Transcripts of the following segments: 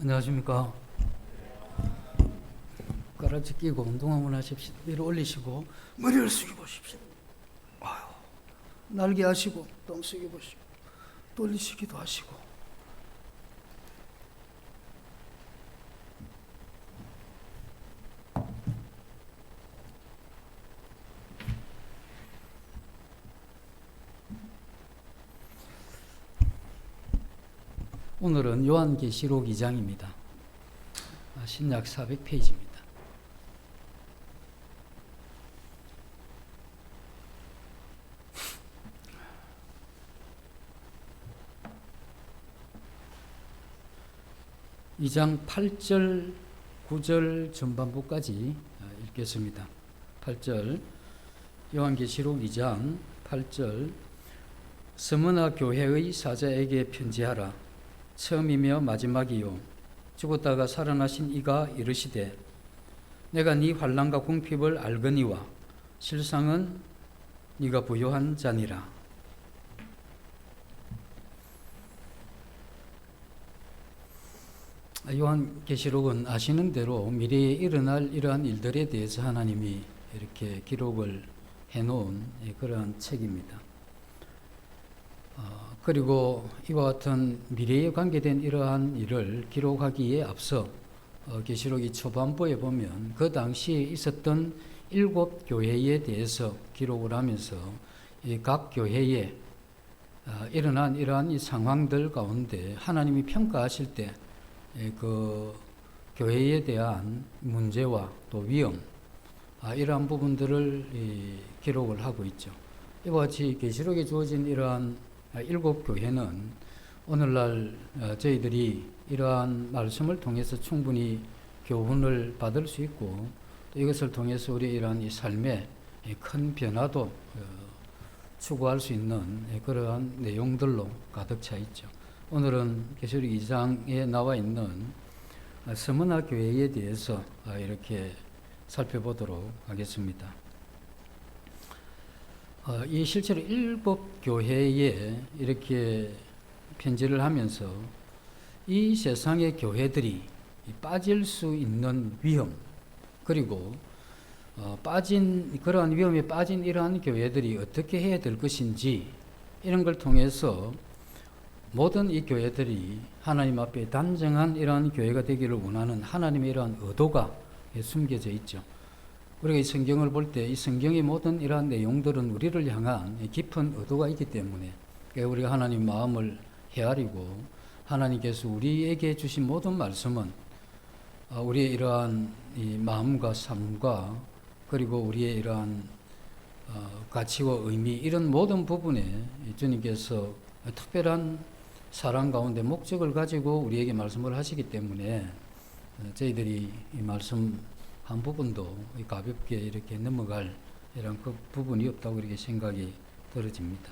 안녕하십니까. 가라지 끼고 운동 한번 하십시오. 위로 올리시고 머리를 숙여보십시오. 아유, 날개 하시고 똥 숙여보시고 돌리시기도 하시고. 오늘은 요한계시록 2장입니다. 신약 400페이지입니다. 이 장 8절, 9절 전반부까지 읽겠습니다. 8절, 요한계시록 2장 8절, 스무나 교회의 사자에게 편지하라. 처음이며 마지막이요 죽었다가 살아나신 이가 이르시되 내가 네 환난과 궁핍을 알거니와 실상은 네가 부요한 자니라. 요한계시록은 아시는 대로 미래에 일어날 이러한 일들에 대해서 하나님이 이렇게 기록을 해놓은 그러한 책입니다. 그리고 이와 같은 미래에 관계된 이러한 일을 기록하기에 앞서 계시록이 초반부에 보면 그 당시에 있었던 7 교회에 대해서 기록을 하면서 각 교회에 일어난 이러한 이 상황들 가운데 하나님이 평가하실 때 그 교회에 대한 문제와 또 위험, 이러한 부분들을 기록을 하고 있죠. 이와 같이 계시록에 주어진 이러한 7 교회는 오늘날 저희들이 이러한 말씀을 통해서 충분히 교훈을 받을 수 있고 또 이것을 통해서 우리 이러한 이 삶에 큰 변화도 추구할 수 있는 그러한 내용들로 가득 차 있죠. 오늘은 계시록 2장에 나와 있는 스무나 교회에 대해서 이렇게 살펴보도록 하겠습니다. 이 실제로 7 교회에 이렇게 편지를 하면서 이 세상의 교회들이 빠질 수 있는 위험, 그리고 그러한 위험에 빠진 이러한 교회들이 어떻게 해야 될 것인지, 이런 걸 통해서 모든 이 교회들이 하나님 앞에 단정한 이러한 교회가 되기를 원하는 하나님의 이러한 의도가 숨겨져 있죠. 우리가 이 성경을 볼 때 이 성경의 모든 이러한 내용들은 우리를 향한 깊은 의도가 있기 때문에 우리가 하나님 마음을 헤아리고 하나님께서 우리에게 주신 모든 말씀은 우리의 이러한 이 마음과 삶과 그리고 우리의 이러한 가치와 의미, 이런 모든 부분에 주님께서 특별한 사랑 가운데 목적을 가지고 우리에게 말씀을 하시기 때문에 저희들이 이 말씀 한 부분도 가볍게 이렇게 넘어갈 이런 그 부분이 없다고 이렇게 생각이 들어집니다.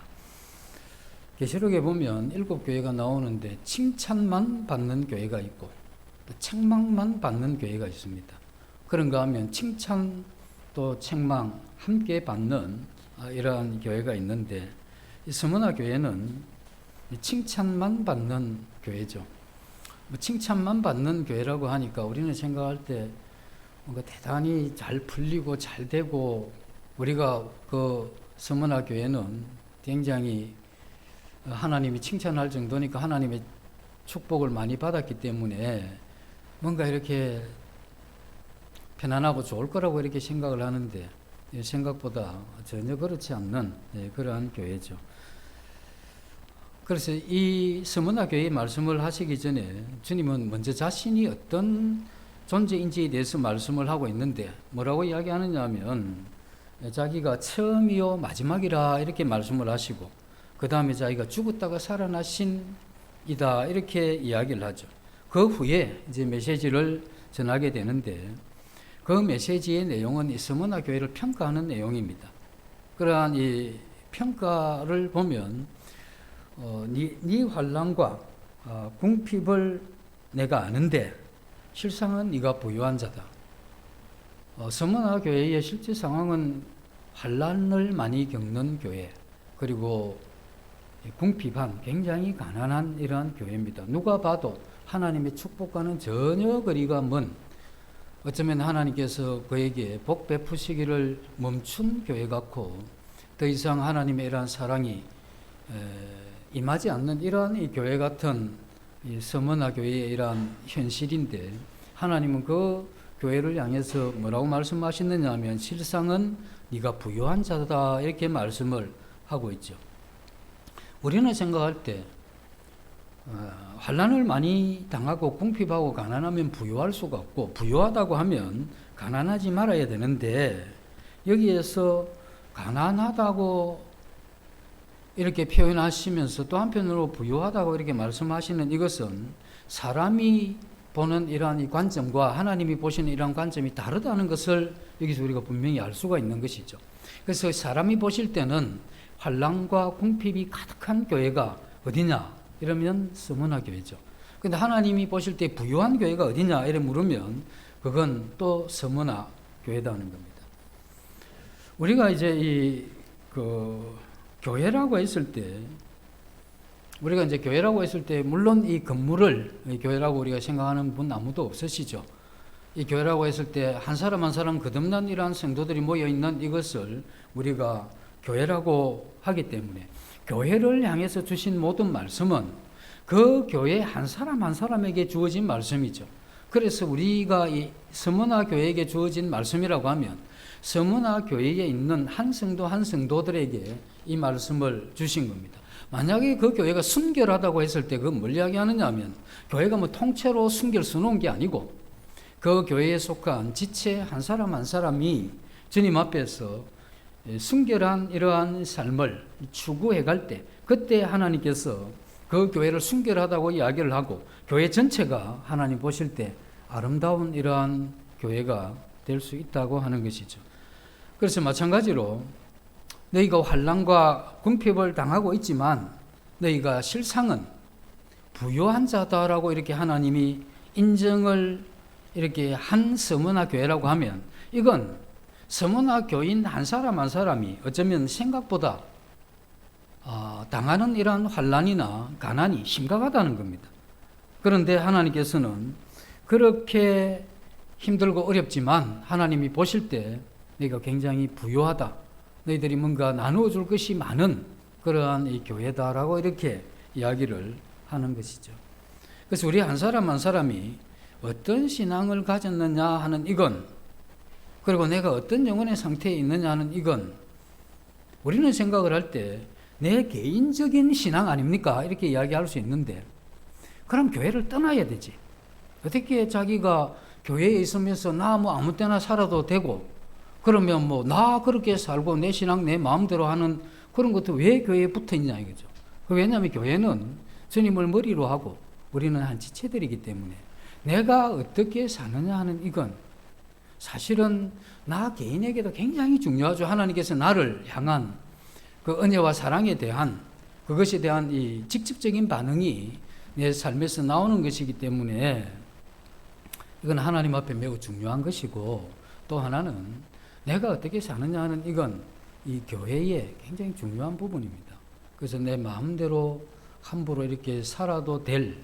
계시록에 보면 7 교회가 나오는데 칭찬만 받는 교회가 있고 책망만 받는 교회가 있습니다. 그런가 하면 칭찬 또 책망 함께 받는 이러한 교회가 있는데 이 스무나 교회는 칭찬만 받는 교회죠. 칭찬만 받는 교회라고 하니까 우리는 생각할 때 뭔가 대단히 잘 풀리고 잘 되고, 우리가 그 스무나 교회는 굉장히 하나님이 칭찬할 정도니까 하나님의 축복을 많이 받았기 때문에 뭔가 이렇게 편안하고 좋을 거라고 이렇게 생각을 하는데 생각보다 전혀 그렇지 않는 그러한 교회죠. 그래서 이 스무나 교회의 말씀을 하시기 전에 주님은 먼저 자신이 어떤 존재인지에 대해서 말씀을 하고 있는데 뭐라고 이야기하느냐 하면 자기가 처음이요 마지막이라 이렇게 말씀을 하시고, 그 다음에 자기가 죽었다가 살아나신 이다 이렇게 이야기를 하죠. 그 후에 이제 메시지를 전하게 되는데 그 메시지의 내용은 이 스무나 교회를 평가하는 내용입니다. 그러한 이 평가를 보면 네 환난과 궁핍을 내가 아는데 실상은 네가 부유한 자다. 스무나 교회의 실제 상황은 환난을 많이 겪는 교회, 그리고 궁핍한 굉장히 가난한 이러한 교회입니다. 누가 봐도 하나님의 축복과는 전혀 거리가 먼, 어쩌면 하나님께서 그에게 복 베푸시기를 멈춘 교회 같고 더 이상 하나님의 이러한 사랑이 임하지 않는 이러한 이 교회 같은 이 서머나 교회의 이러한 현실인데, 하나님은 그 교회를 향해서 뭐라고 말씀하시느냐 하면 실상은 네가 부요한 자다 이렇게 말씀을 하고 있죠. 우리는 생각할 때 환난을 많이 당하고 궁핍하고 가난하면 부유할 수가 없고, 부유하다고 하면 가난하지 말아야 되는데, 여기에서 가난하다고 이렇게 표현하시면서 또 한편으로 부유하다고 이렇게 말씀하시는 이것은 사람이 보는 이러한 이 관점과 하나님이 보시는 이러한 관점이 다르다는 것을 여기서 우리가 분명히 알 수가 있는 것이죠. 그래서 사람이 보실 때는 환난과 궁핍이 가득한 교회가 어디냐 이러면 스무나 교회죠. 근데 하나님이 보실 때 부유한 교회가 어디냐 이래 물으면 그건 또 스무나 교회다는 겁니다. 우리가 이제 교회라고 했을 때, 우리가 이제 교회라고 했을 때 물론 이 건물을 교회라고 우리가 생각하는 분 아무도 없으시죠. 이 교회라고 했을 때 한 사람 한 사람 거듭난 이러한 성도들이 모여 있는 이것을 우리가 교회라고 하기 때문에, 교회를 향해서 주신 모든 말씀은 그 교회 한 사람 한 사람에게 주어진 말씀이죠. 그래서 우리가 이 서머나 교회에게 주어진 말씀이라고 하면 서머나 교회에 있는 한 성도 한 성도들에게 이 말씀을 주신 겁니다. 만약에 그 교회가 순결하다고 했을 때 그건 뭘 이야기하느냐 하면, 교회가 뭐 통째로 순결 써놓은 게 아니고 그 교회에 속한 지체 한 사람 한 사람이 주님 앞에서 순결한 이러한 삶을 추구해 갈 때, 그때 하나님께서 그 교회를 순결하다고 이야기를 하고 교회 전체가 하나님 보실 때 아름다운 이러한 교회가 될 수 있다고 하는 것이죠. 그래서 마찬가지로 너희가 환난과 궁핍을 당하고 있지만 너희가 실상은 부요한 자다라고 이렇게 하나님이 인정을 이렇게 한 서머나 교회라고 하면, 이건 서머나 교인 한 사람 한 사람이 어쩌면 생각보다 당하는 이러한 환난이나 가난이 심각하다는 겁니다. 그런데 하나님께서는 그렇게 힘들고 어렵지만 하나님이 보실 때 너희가 굉장히 부유하다, 너희들이 뭔가 나누어 줄 것이 많은 그러한 이 교회다라고 이렇게 이야기를 하는 것이죠. 그래서 우리 한 사람 한 사람이 어떤 신앙을 가졌느냐 하는 이건, 그리고 내가 어떤 영혼의 상태에 있느냐 하는 이건, 우리는 생각을 할 때 내 개인적인 신앙 아닙니까? 이렇게 이야기할 수 있는데, 그럼 교회를 떠나야 되지. 어떻게 자기가 교회에 있으면서 나 뭐 아무 때나 살아도 되고, 그러면 뭐 나 그렇게 살고 내 신앙 내 마음대로 하는 그런 것도 왜 교회에 붙어 있냐 이거죠. 왜냐하면 교회는 주님을 머리로 하고 우리는 한 지체들이기 때문에 내가 어떻게 사느냐 하는 이건 사실은 나 개인에게도 굉장히 중요하죠. 하나님께서 나를 향한 그 은혜와 사랑에 대한 그것에 대한 이 직접적인 반응이 내 삶에서 나오는 것이기 때문에 이건 하나님 앞에 매우 중요한 것이고, 또 하나는 내가 어떻게 사느냐 하는 이건 이 교회의 굉장히 중요한 부분입니다. 그래서 내 마음대로 함부로 이렇게 살아도 될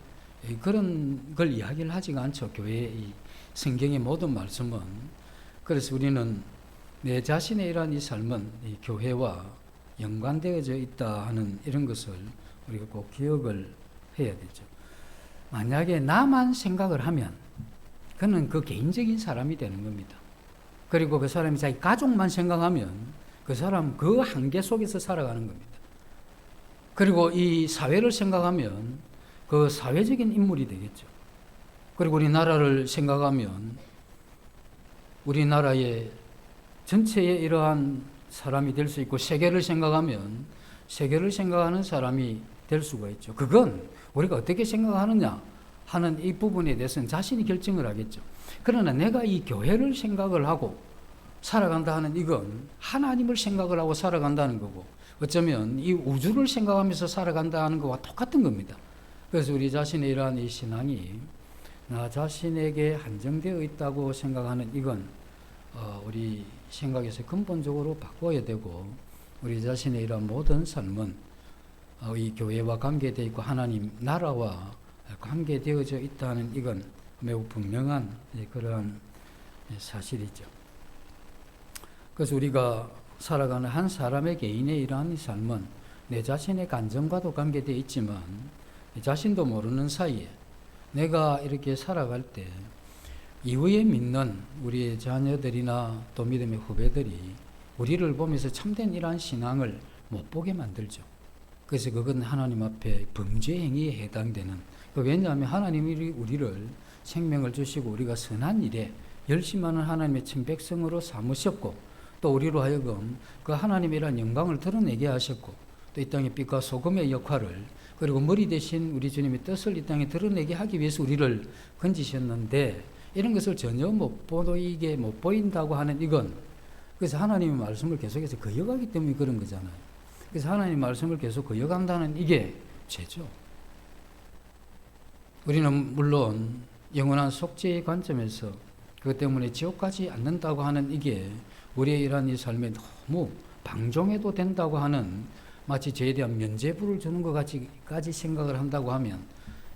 그런 걸 이야기를 하지가 않죠. 교회의 이 성경의 모든 말씀은. 그래서 우리는 내 자신의 이러한 이 삶은 이 교회와 연관되어져 있다 하는 이런 것을 우리가 꼭 기억을 해야 되죠. 만약에 나만 생각을 하면 그는 그 개인적인 사람이 되는 겁니다. 그리고 그 사람이 자기 가족만 생각하면 그 사람 그 한계 속에서 살아가는 겁니다. 그리고 이 사회를 생각하면 그 사회적인 인물이 되겠죠. 그리고 우리나라를 생각하면 우리나라의 전체의 이러한 사람이 될 수 있고, 세계를 생각하면 세계를 생각하는 사람이 될 수가 있죠. 그건 우리가 어떻게 생각하느냐 하는 이 부분에 대해서는 자신이 결정을 하겠죠. 그러나 내가 이 교회를 생각을 하고 살아간다 하는 이건 하나님을 생각을 하고 살아간다는 거고, 어쩌면 이 우주를 생각하면서 살아간다 하는 것과 똑같은 겁니다. 그래서 우리 자신의 이러한 이 신앙이 나 자신에게 한정되어 있다고 생각하는 이건 우리 생각에서 근본적으로 바꿔야 되고, 우리 자신의 이러한 모든 삶은 이 교회와 관계되어 있고 하나님 나라와 관계되어져 있다는 이건 매우 분명한 그러한 사실이죠. 그래서 우리가 살아가는 한 사람의 개인의 이러한 삶은 내 자신의 감정과도 관계되어 있지만 자신도 모르는 사이에 내가 이렇게 살아갈 때 이후에 믿는 우리의 자녀들이나 또 믿음의 후배들이 우리를 보면서 참된 이러한 신앙을 못 보게 만들죠. 그래서 그건 하나님 앞에 범죄 행위에 해당되는, 왜냐하면 하나님이 우리를 생명을 주시고 우리가 선한 일에 열심하는 하나님의 친백성으로 삼으셨고 또 우리로 하여금 그 하나님이란 영광을 드러내게 하셨고 또 이 땅의 빛과 소금의 역할을 그리고 머리 대신 우리 주님의 뜻을 이 땅에 드러내게 하기 위해서 우리를 건지셨는데 이런 것을 전혀 못 보인다고 하는 이건 그래서 하나님의 말씀을 계속해서 거역하기 때문에 그런 거잖아요. 그래서 하나님의 말씀을 계속 거역한다는 이게 죄죠. 우리는 물론 영원한 속죄의 관점에서 그것 때문에 지옥 가지 않는다고 하는 이게 우리의 이러한 이 삶에 너무 방종해도 된다고 하는 마치 죄에 대한 면죄부를 주는 것 같이까지 생각을 한다고 하면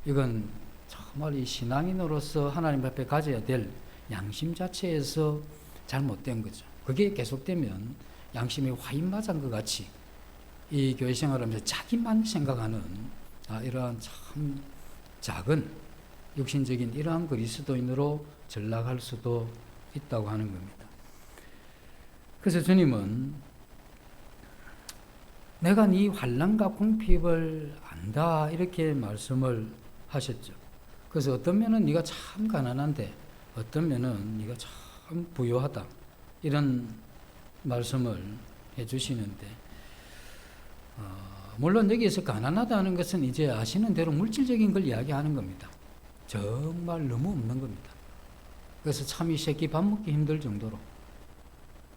이건 정말 이 신앙인으로서 하나님 앞에 가져야 될 양심 자체에서 잘못된 거죠. 그게 계속되면 양심이 화인 맞은 것 같이 이 교회 생활하면서 자기만 생각하는 이러한 참 작은 육신적인 이러한 그리스도인으로 전락할 수도 있다고 하는 겁니다. 그래서 주님은 내가 네 환난과 궁핍을 안다 이렇게 말씀을 하셨죠. 그래서 어떤 면은 네가 참 가난한데 어떤 면은 네가 참 부유하다 이런 말씀을 해주시는데 물론 여기에서 가난하다는 것은 이제 아시는 대로 물질적인 걸 이야기하는 겁니다. 정말 너무 없는 겁니다. 그래서 참 이 새끼 밥 먹기 힘들 정도로.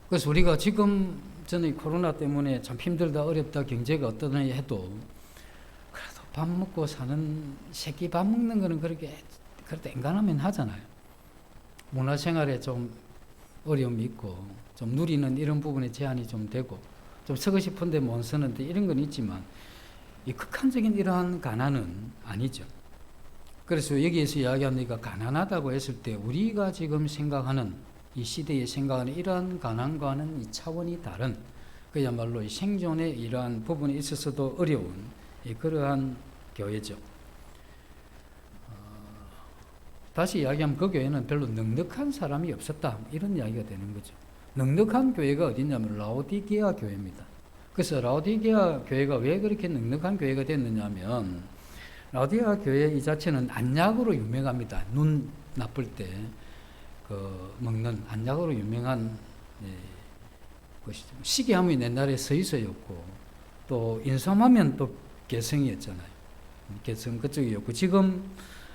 그래서 우리가 지금 저는 코로나 때문에 참 힘들다 어렵다 경제가 어떠냐 해도 그래도 밥 먹고 사는 새끼 밥 먹는 거는 그렇게 그래도 엔간하면 하잖아요. 문화생활에 좀 어려움이 있고 좀 누리는 이런 부분에 제한이 좀 되고 좀 서고 싶은데 못 서는데 이런 건 있지만 이 극한적인 이러한 가난은 아니죠. 그래서 여기에서 이야기하는 이가 가난하다고 했을 때 우리가 지금 생각하는 이 시대에 생각하는 이러한 가난과는 이 차원이 다른 그야말로 이 생존의 이러한 부분에 있어서도 어려운 그러한 교회죠. 다시 이야기하면 그 교회는 별로 넉넉한 사람이 없었다 이런 이야기가 되는 거죠. 넉넉한 교회가 어디냐면 라오디게아 교회입니다. 그래서 라오디게아 교회가 왜 그렇게 넉넉한 교회가 됐느냐면 라오디게아 교회 이 자체는 안약으로 유명합니다. 눈 나쁠 때 먹는 안약으로 유명한 것이죠. 시계하면 옛날에 서이서였고 또 인삼하면 또 개성이었잖아요. 개성 그쪽이었고 지금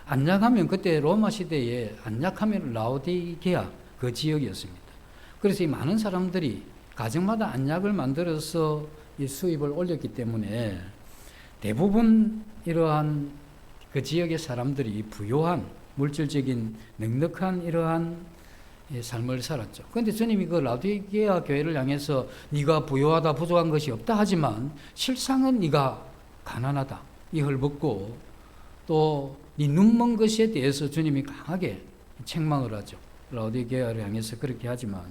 안약하면 그때 로마 시대에 안약하면 라오디게아 그 지역이었습니다. 그래서 이 많은 사람들이 가정마다 안약을 만들어서 이 수입을 올렸기 때문에 대부분 이러한 그 지역의 사람들이 부유한 물질적인 넉넉한 이러한 삶을 살았죠. 그런데 주님이 그 라오디게아 교회를 향해서 네가 부유하다 부족한 것이 없다 하지만 실상은 네가 가난하다 이 헐벗고 또 네 눈먼 것에 대해서 주님이 강하게 책망을 하죠. 라오디게아를 향해서 그렇게 하지만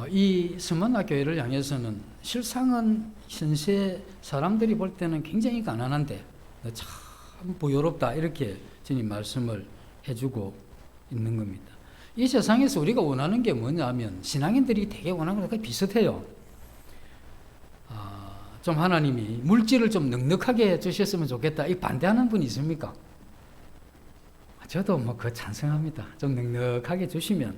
이 스마나 교회를 향해서는 실상은 현세 사람들이 볼 때는 굉장히 가난한데 참 부유롭다 이렇게 주님 말씀을 해주고 있는 겁니다. 이 세상에서 우리가 원하는 게 뭐냐면 신앙인들이 되게 원하는 게 비슷해요. 좀 하나님이 물질을 좀 넉넉하게 주셨으면 좋겠다. 이 반대하는 분이 있습니까? 저도 그 찬성합니다. 좀 넉넉하게 주시면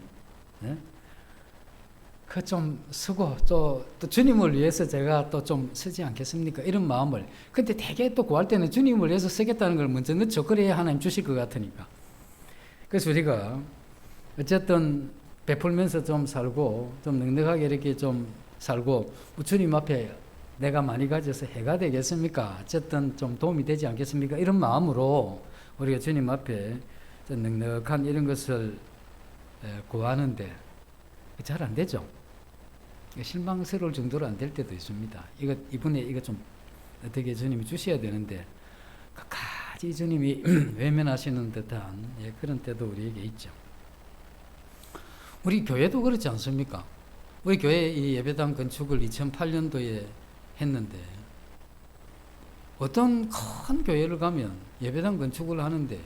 그 좀 쓰고 또 주님을 위해서 제가 또 좀 쓰지 않겠습니까? 이런 마음을. 근데 되게 또 구할 때는 주님을 위해서 쓰겠다는 걸 먼저 넣죠. 그래야 하나님 주실 것 같으니까. 그래서 우리가 어쨌든 베풀면서 좀 살고 좀 넉넉하게 이렇게 좀 살고 주님 앞에 내가 많이 가져서 해가 되겠습니까? 어쨌든 좀 도움이 되지 않겠습니까? 이런 마음으로 우리가 주님 앞에 넉넉한 이런 것을 구하는데 잘 안 되죠. 실망스러울 정도로 안 될 때도 있습니다. 이번에 이거 좀 어떻게 주님이 주셔야 되는데 마치 주님이 외면하시는 듯한 그런 때도 우리에게 있죠. 우리 교회도 그렇지 않습니까? 우리 교회 이 예배당 건축을 2008년도에 했는데 어떤 큰 교회를 가면 예배당 건축을 하는데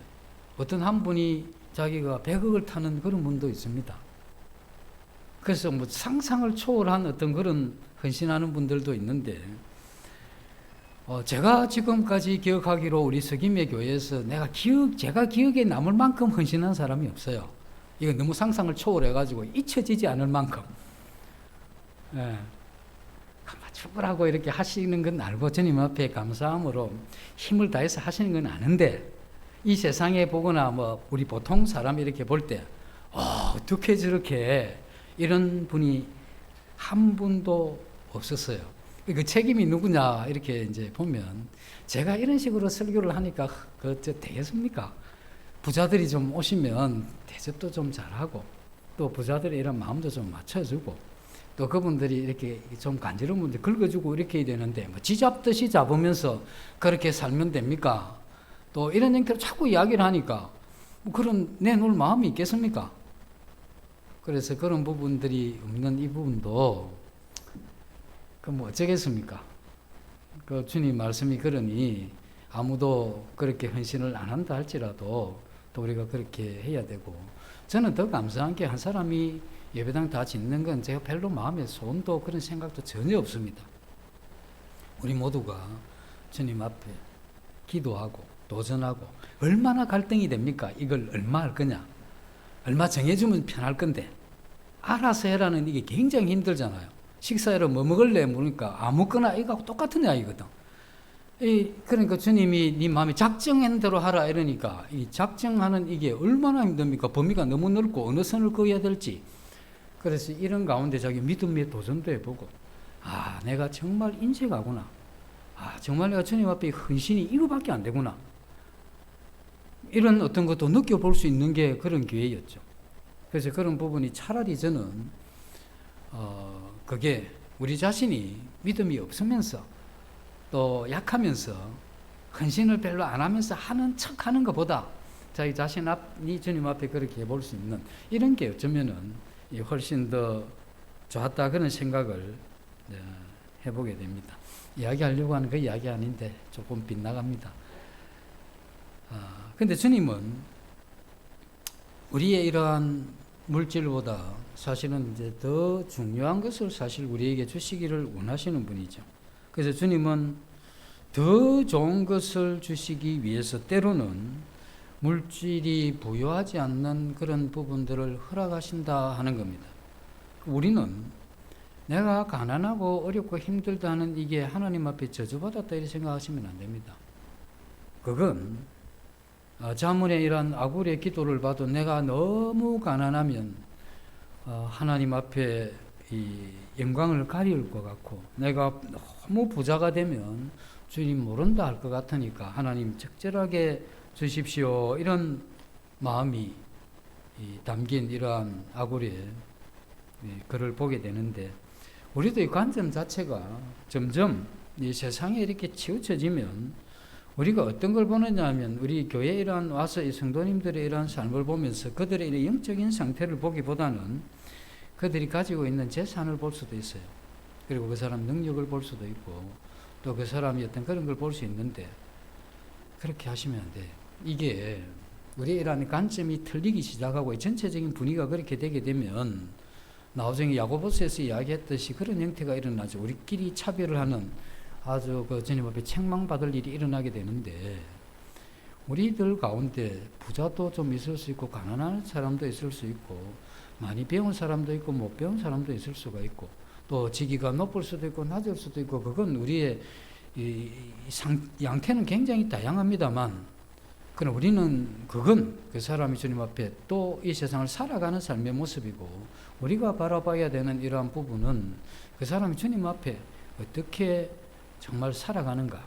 어떤 한 분이 자기가 100억을 타는 그런 분도 있습니다. 그래서 뭐 상상을 초월한 어떤 그런 헌신하는 분들도 있는데 제가 지금까지 기억하기로 우리 석임의 교회에서 제가 기억에 남을 만큼 헌신한 사람이 없어요. 이거 너무 상상을 초월해가지고 잊혀지지 않을 만큼. 죽으라고 이렇게 하시는 건 알고 주님 앞에 감사함으로 힘을 다해서 하시는 건 아는데 이 세상에 보거나 뭐 우리 보통 사람 이렇게 볼 때 어떻게 저렇게 이런 분이 한 분도 없었어요. 그 책임이 누구냐 이렇게 이제 보면 제가 이런 식으로 설교를 하니까 되겠습니까? 부자들이 좀 오시면 대접도 좀 잘하고 또 부자들의 이런 마음도 좀 맞춰주고 또 그분들이 이렇게 좀 간지러운 분들 긁어주고 이렇게 해야 되는데 뭐 쥐잡듯이 잡으면서 그렇게 살면 됩니까? 또 이런 형태로 자꾸 이야기를 하니까 뭐 그런 내놓을 마음이 있겠습니까? 그래서 그런 부분들이 없는 이 부분도 뭐 어쩌겠습니까? 그 주님 말씀이 그러니 아무도 그렇게 헌신을 안 한다 할지라도 또 우리가 그렇게 해야 되고 저는 더 감사한 게 한 사람이 예배당 다 짓는 건 제가 별로 마음에 손도 그런 생각도 전혀 없습니다. 우리 모두가 주님 앞에 기도하고 도전하고 얼마나 갈등이 됩니까? 이걸 얼마 할 거냐? 얼마 정해주면 편할 건데 알아서 해라는 이게 굉장히 힘들잖아요. 식사회로 뭐 먹을래? 물으니까 아무거나 이거하고 똑같은 이야기거든. 그러니까 주님이 네 마음에 작정한 대로 하라 이러니까 이 작정하는 이게 얼마나 힘듭니까? 범위가 너무 넓고 어느 선을 그어야 될지. 그래서 이런 가운데 자기 믿음의 도전도 해보고 내가 정말 인색하구나. 정말 내가 주님 앞에 헌신이 이거밖에 안 되구나. 이런 어떤 것도 느껴볼 수 있는 게 그런 기회였죠. 그래서 그런 부분이 차라리 저는 그게 우리 자신이 믿음이 없으면서 또 약하면서 헌신을 별로 안 하면서 하는 척 하는 것보다 자기 자신이 주님 앞에 그렇게 해볼 수 있는 이런 게 어쩌면은 훨씬 더 좋았다 그런 생각을 해보게 됩니다. 이야기하려고 하는 그 이야기 아닌데 조금 빗나갑니다. 근데 주님은 우리의 이러한 물질보다 사실은 이제 더 중요한 것을 사실 우리에게 주시기를 원하시는 분이죠. 그래서 주님은 더 좋은 것을 주시기 위해서 때로는 물질이 부여하지 않는 그런 부분들을 허락하신다 하는 겁니다. 우리는 내가 가난하고 어렵고 힘들다는 이게 하나님 앞에 저주받았다 이렇게 생각하시면 안 됩니다. 그건 자문의 이런 아굴의 기도를 봐도 내가 너무 가난하면 하나님 앞에 이 영광을 가릴 것 같고 내가 너무 부자가 되면 주님 모른다 할 것 같으니까 하나님 적절하게 주십시오 이런 마음이 담긴 이러한 아굴의 글을 보게 되는데 우리도 이 관점 자체가 점점 이 세상에 이렇게 치우쳐지면 우리가 어떤 걸 보느냐 하면 우리 교회에 이러한 와서 이 성도님들의 이러한 삶을 보면서 그들의 이런 영적인 상태를 보기보다는 그들이 가지고 있는 재산을 볼 수도 있어요. 그리고 그 사람 능력을 볼 수도 있고 또 그 사람이 어떤 그런 걸 볼 수 있는데 그렇게 하시면 안 돼요. 이게 우리의 이러한 관점이 틀리기 시작하고 전체적인 분위기가 그렇게 되게 되면 나중에 야고보서에서 이야기했듯이 그런 형태가 일어나죠. 우리끼리 차별을 하는 아주 그 주님 앞에 책망받을 일이 일어나게 되는데 우리들 가운데 부자도 좀 있을 수 있고 가난한 사람도 있을 수 있고 많이 배운 사람도 있고 못 배운 사람도 있을 수가 있고 또 직위가 높을 수도 있고 낮을 수도 있고 그건 우리의 양태는 굉장히 다양합니다만 그러나 우리는 그건 그 사람이 주님 앞에 또 이 세상을 살아가는 삶의 모습이고 우리가 바라봐야 되는 이러한 부분은 그 사람이 주님 앞에 어떻게 정말 살아가는가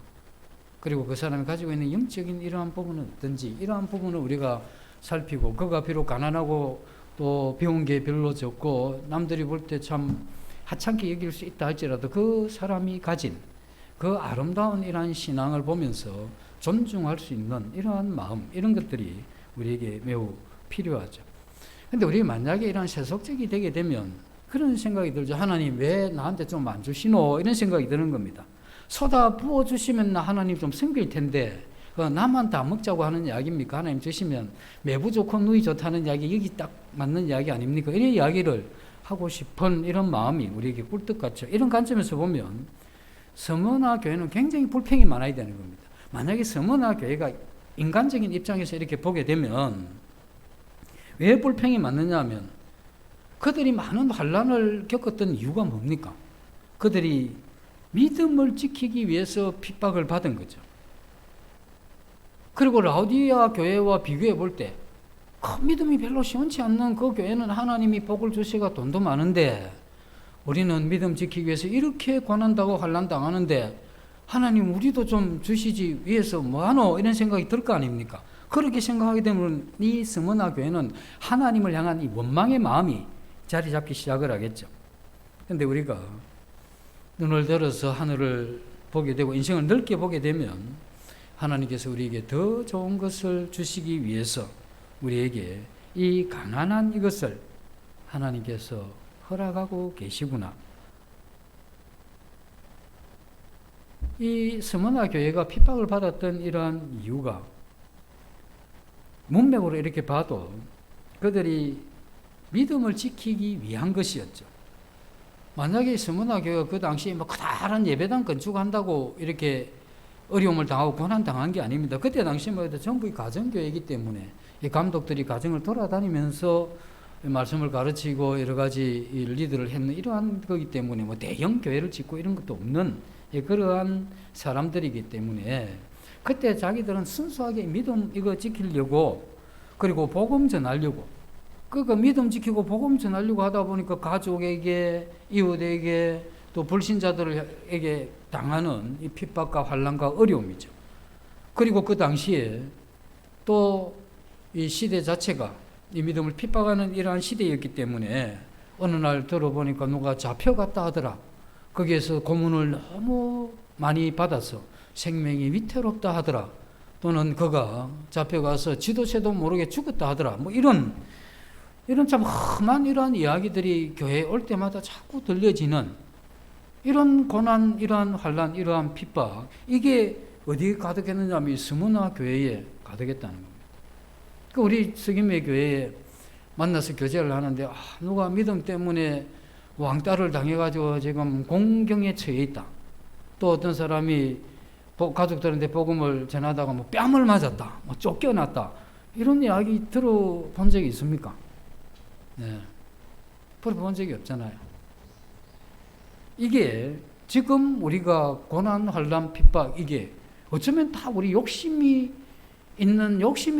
그리고 그 사람이 가지고 있는 영적인 이러한 부분은 어떤지 이러한 부분을 우리가 살피고 그가 비록 가난하고 또 배운 게 별로 적고 남들이 볼 때 참 하찮게 여길 수 있다 할지라도 그 사람이 가진 그 아름다운 이러한 신앙을 보면서 존중할 수 있는 이러한 마음, 이런 것들이 우리에게 매우 필요하죠. 근데 우리 만약에 이런 세속적이 되게 되면 그런 생각이 들죠. 하나님 왜 나한테 좀 안 주시노? 이런 생각이 드는 겁니다. 쏟아 부어 주시면 나 하나님 좀 생길 텐데 나만 다 먹자고 하는 이야기입니까? 하나님 주시면 매부 좋고 누이 좋다는 이야기 여기 딱 맞는 이야기 아닙니까? 이런 이야기를 하고 싶은 이런 마음이 우리에게 꿀떡 같죠. 이런 관점에서 보면 서머나 교회는 굉장히 불평이 많아야 되는 겁니다. 만약에 서머나 교회가 인간적인 입장에서 이렇게 보게 되면 왜 불평이 많느냐 하면 그들이 많은 환난을 겪었던 이유가 뭡니까? 그들이 믿음을 지키기 위해서 핍박을 받은 거죠. 그리고 라오디게아 교회와 비교해 볼 때 믿음이 별로 시원치 않는 그 교회는 하나님이 복을 주시가 돈도 많은데 우리는 믿음 지키기 위해서 이렇게 고난당하고 환난 당하는데 하나님 우리도 좀 주시지 위해서 뭐하노? 이런 생각이 들 거 아닙니까? 그렇게 생각하게 되면 이 스무나 교회는 하나님을 향한 이 원망의 마음이 자리 잡기 시작을 하겠죠. 그런데 우리가 눈을 들어서 하늘을 보게 되고 인생을 넓게 보게 되면 하나님께서 우리에게 더 좋은 것을 주시기 위해서 우리에게 이 가난한 이것을 하나님께서 허락하고 계시구나. 이 스무나 교회가 핍박을 받았던 이러한 이유가 문맥으로 이렇게 봐도 그들이 믿음을 지키기 위한 것이었죠. 만약에 스무나 교회가 그 당시에 커다란 예배당 건축한다고 이렇게 어려움을 당하고 고난당한 게 아닙니다. 그때 당시만 해도 전부 가정교회이기 때문에 이 감독들이 가정을 돌아다니면서 말씀을 가르치고 여러 가지 리드를 했는 이러한 거기 때문에 대형 교회를 짓고 이런 것도 없는 그러한 사람들이기 때문에 그때 자기들은 순수하게 믿음 이거 지키려고 그리고 복음 전하려고 그러니까 믿음 지키고 복음 전하려고 하다 보니까 가족에게 이웃에게 또 불신자들에게 당하는 이 핍박과 환난과 어려움이죠. 그리고 그 당시에 또 이 시대 자체가 이 믿음을 핍박하는 이러한 시대였기 때문에 어느 날 들어보니까 누가 잡혀갔다 하더라. 거기에서 고문을 너무 많이 받아서 생명이 위태롭다 하더라. 또는 그가 잡혀가서 지도새도 모르게 죽었다 하더라. 이런 참 험한 이러한 이야기들이 교회에 올 때마다 자꾸 들려지는 이런 고난, 이러한 환난, 이러한 핍박 이게 어디에 가득했느냐 하면 스무나 교회에 가득했다는 겁니다. 우리 석임회 교회에 만나서 교제를 하는데 누가 믿음 때문에 왕따를 당해가지고 지금 공경에 처해 있다. 또 어떤 사람이 가족들한테 복음을 전하다가 뺨을 맞았다. 쫓겨났다. 이런 이야기 들어본 적이 있습니까? 네. 들어본 적이 없잖아요. 이게 지금 우리가 고난, 환난, 핍박 이게 어쩌면 다 우리 욕심이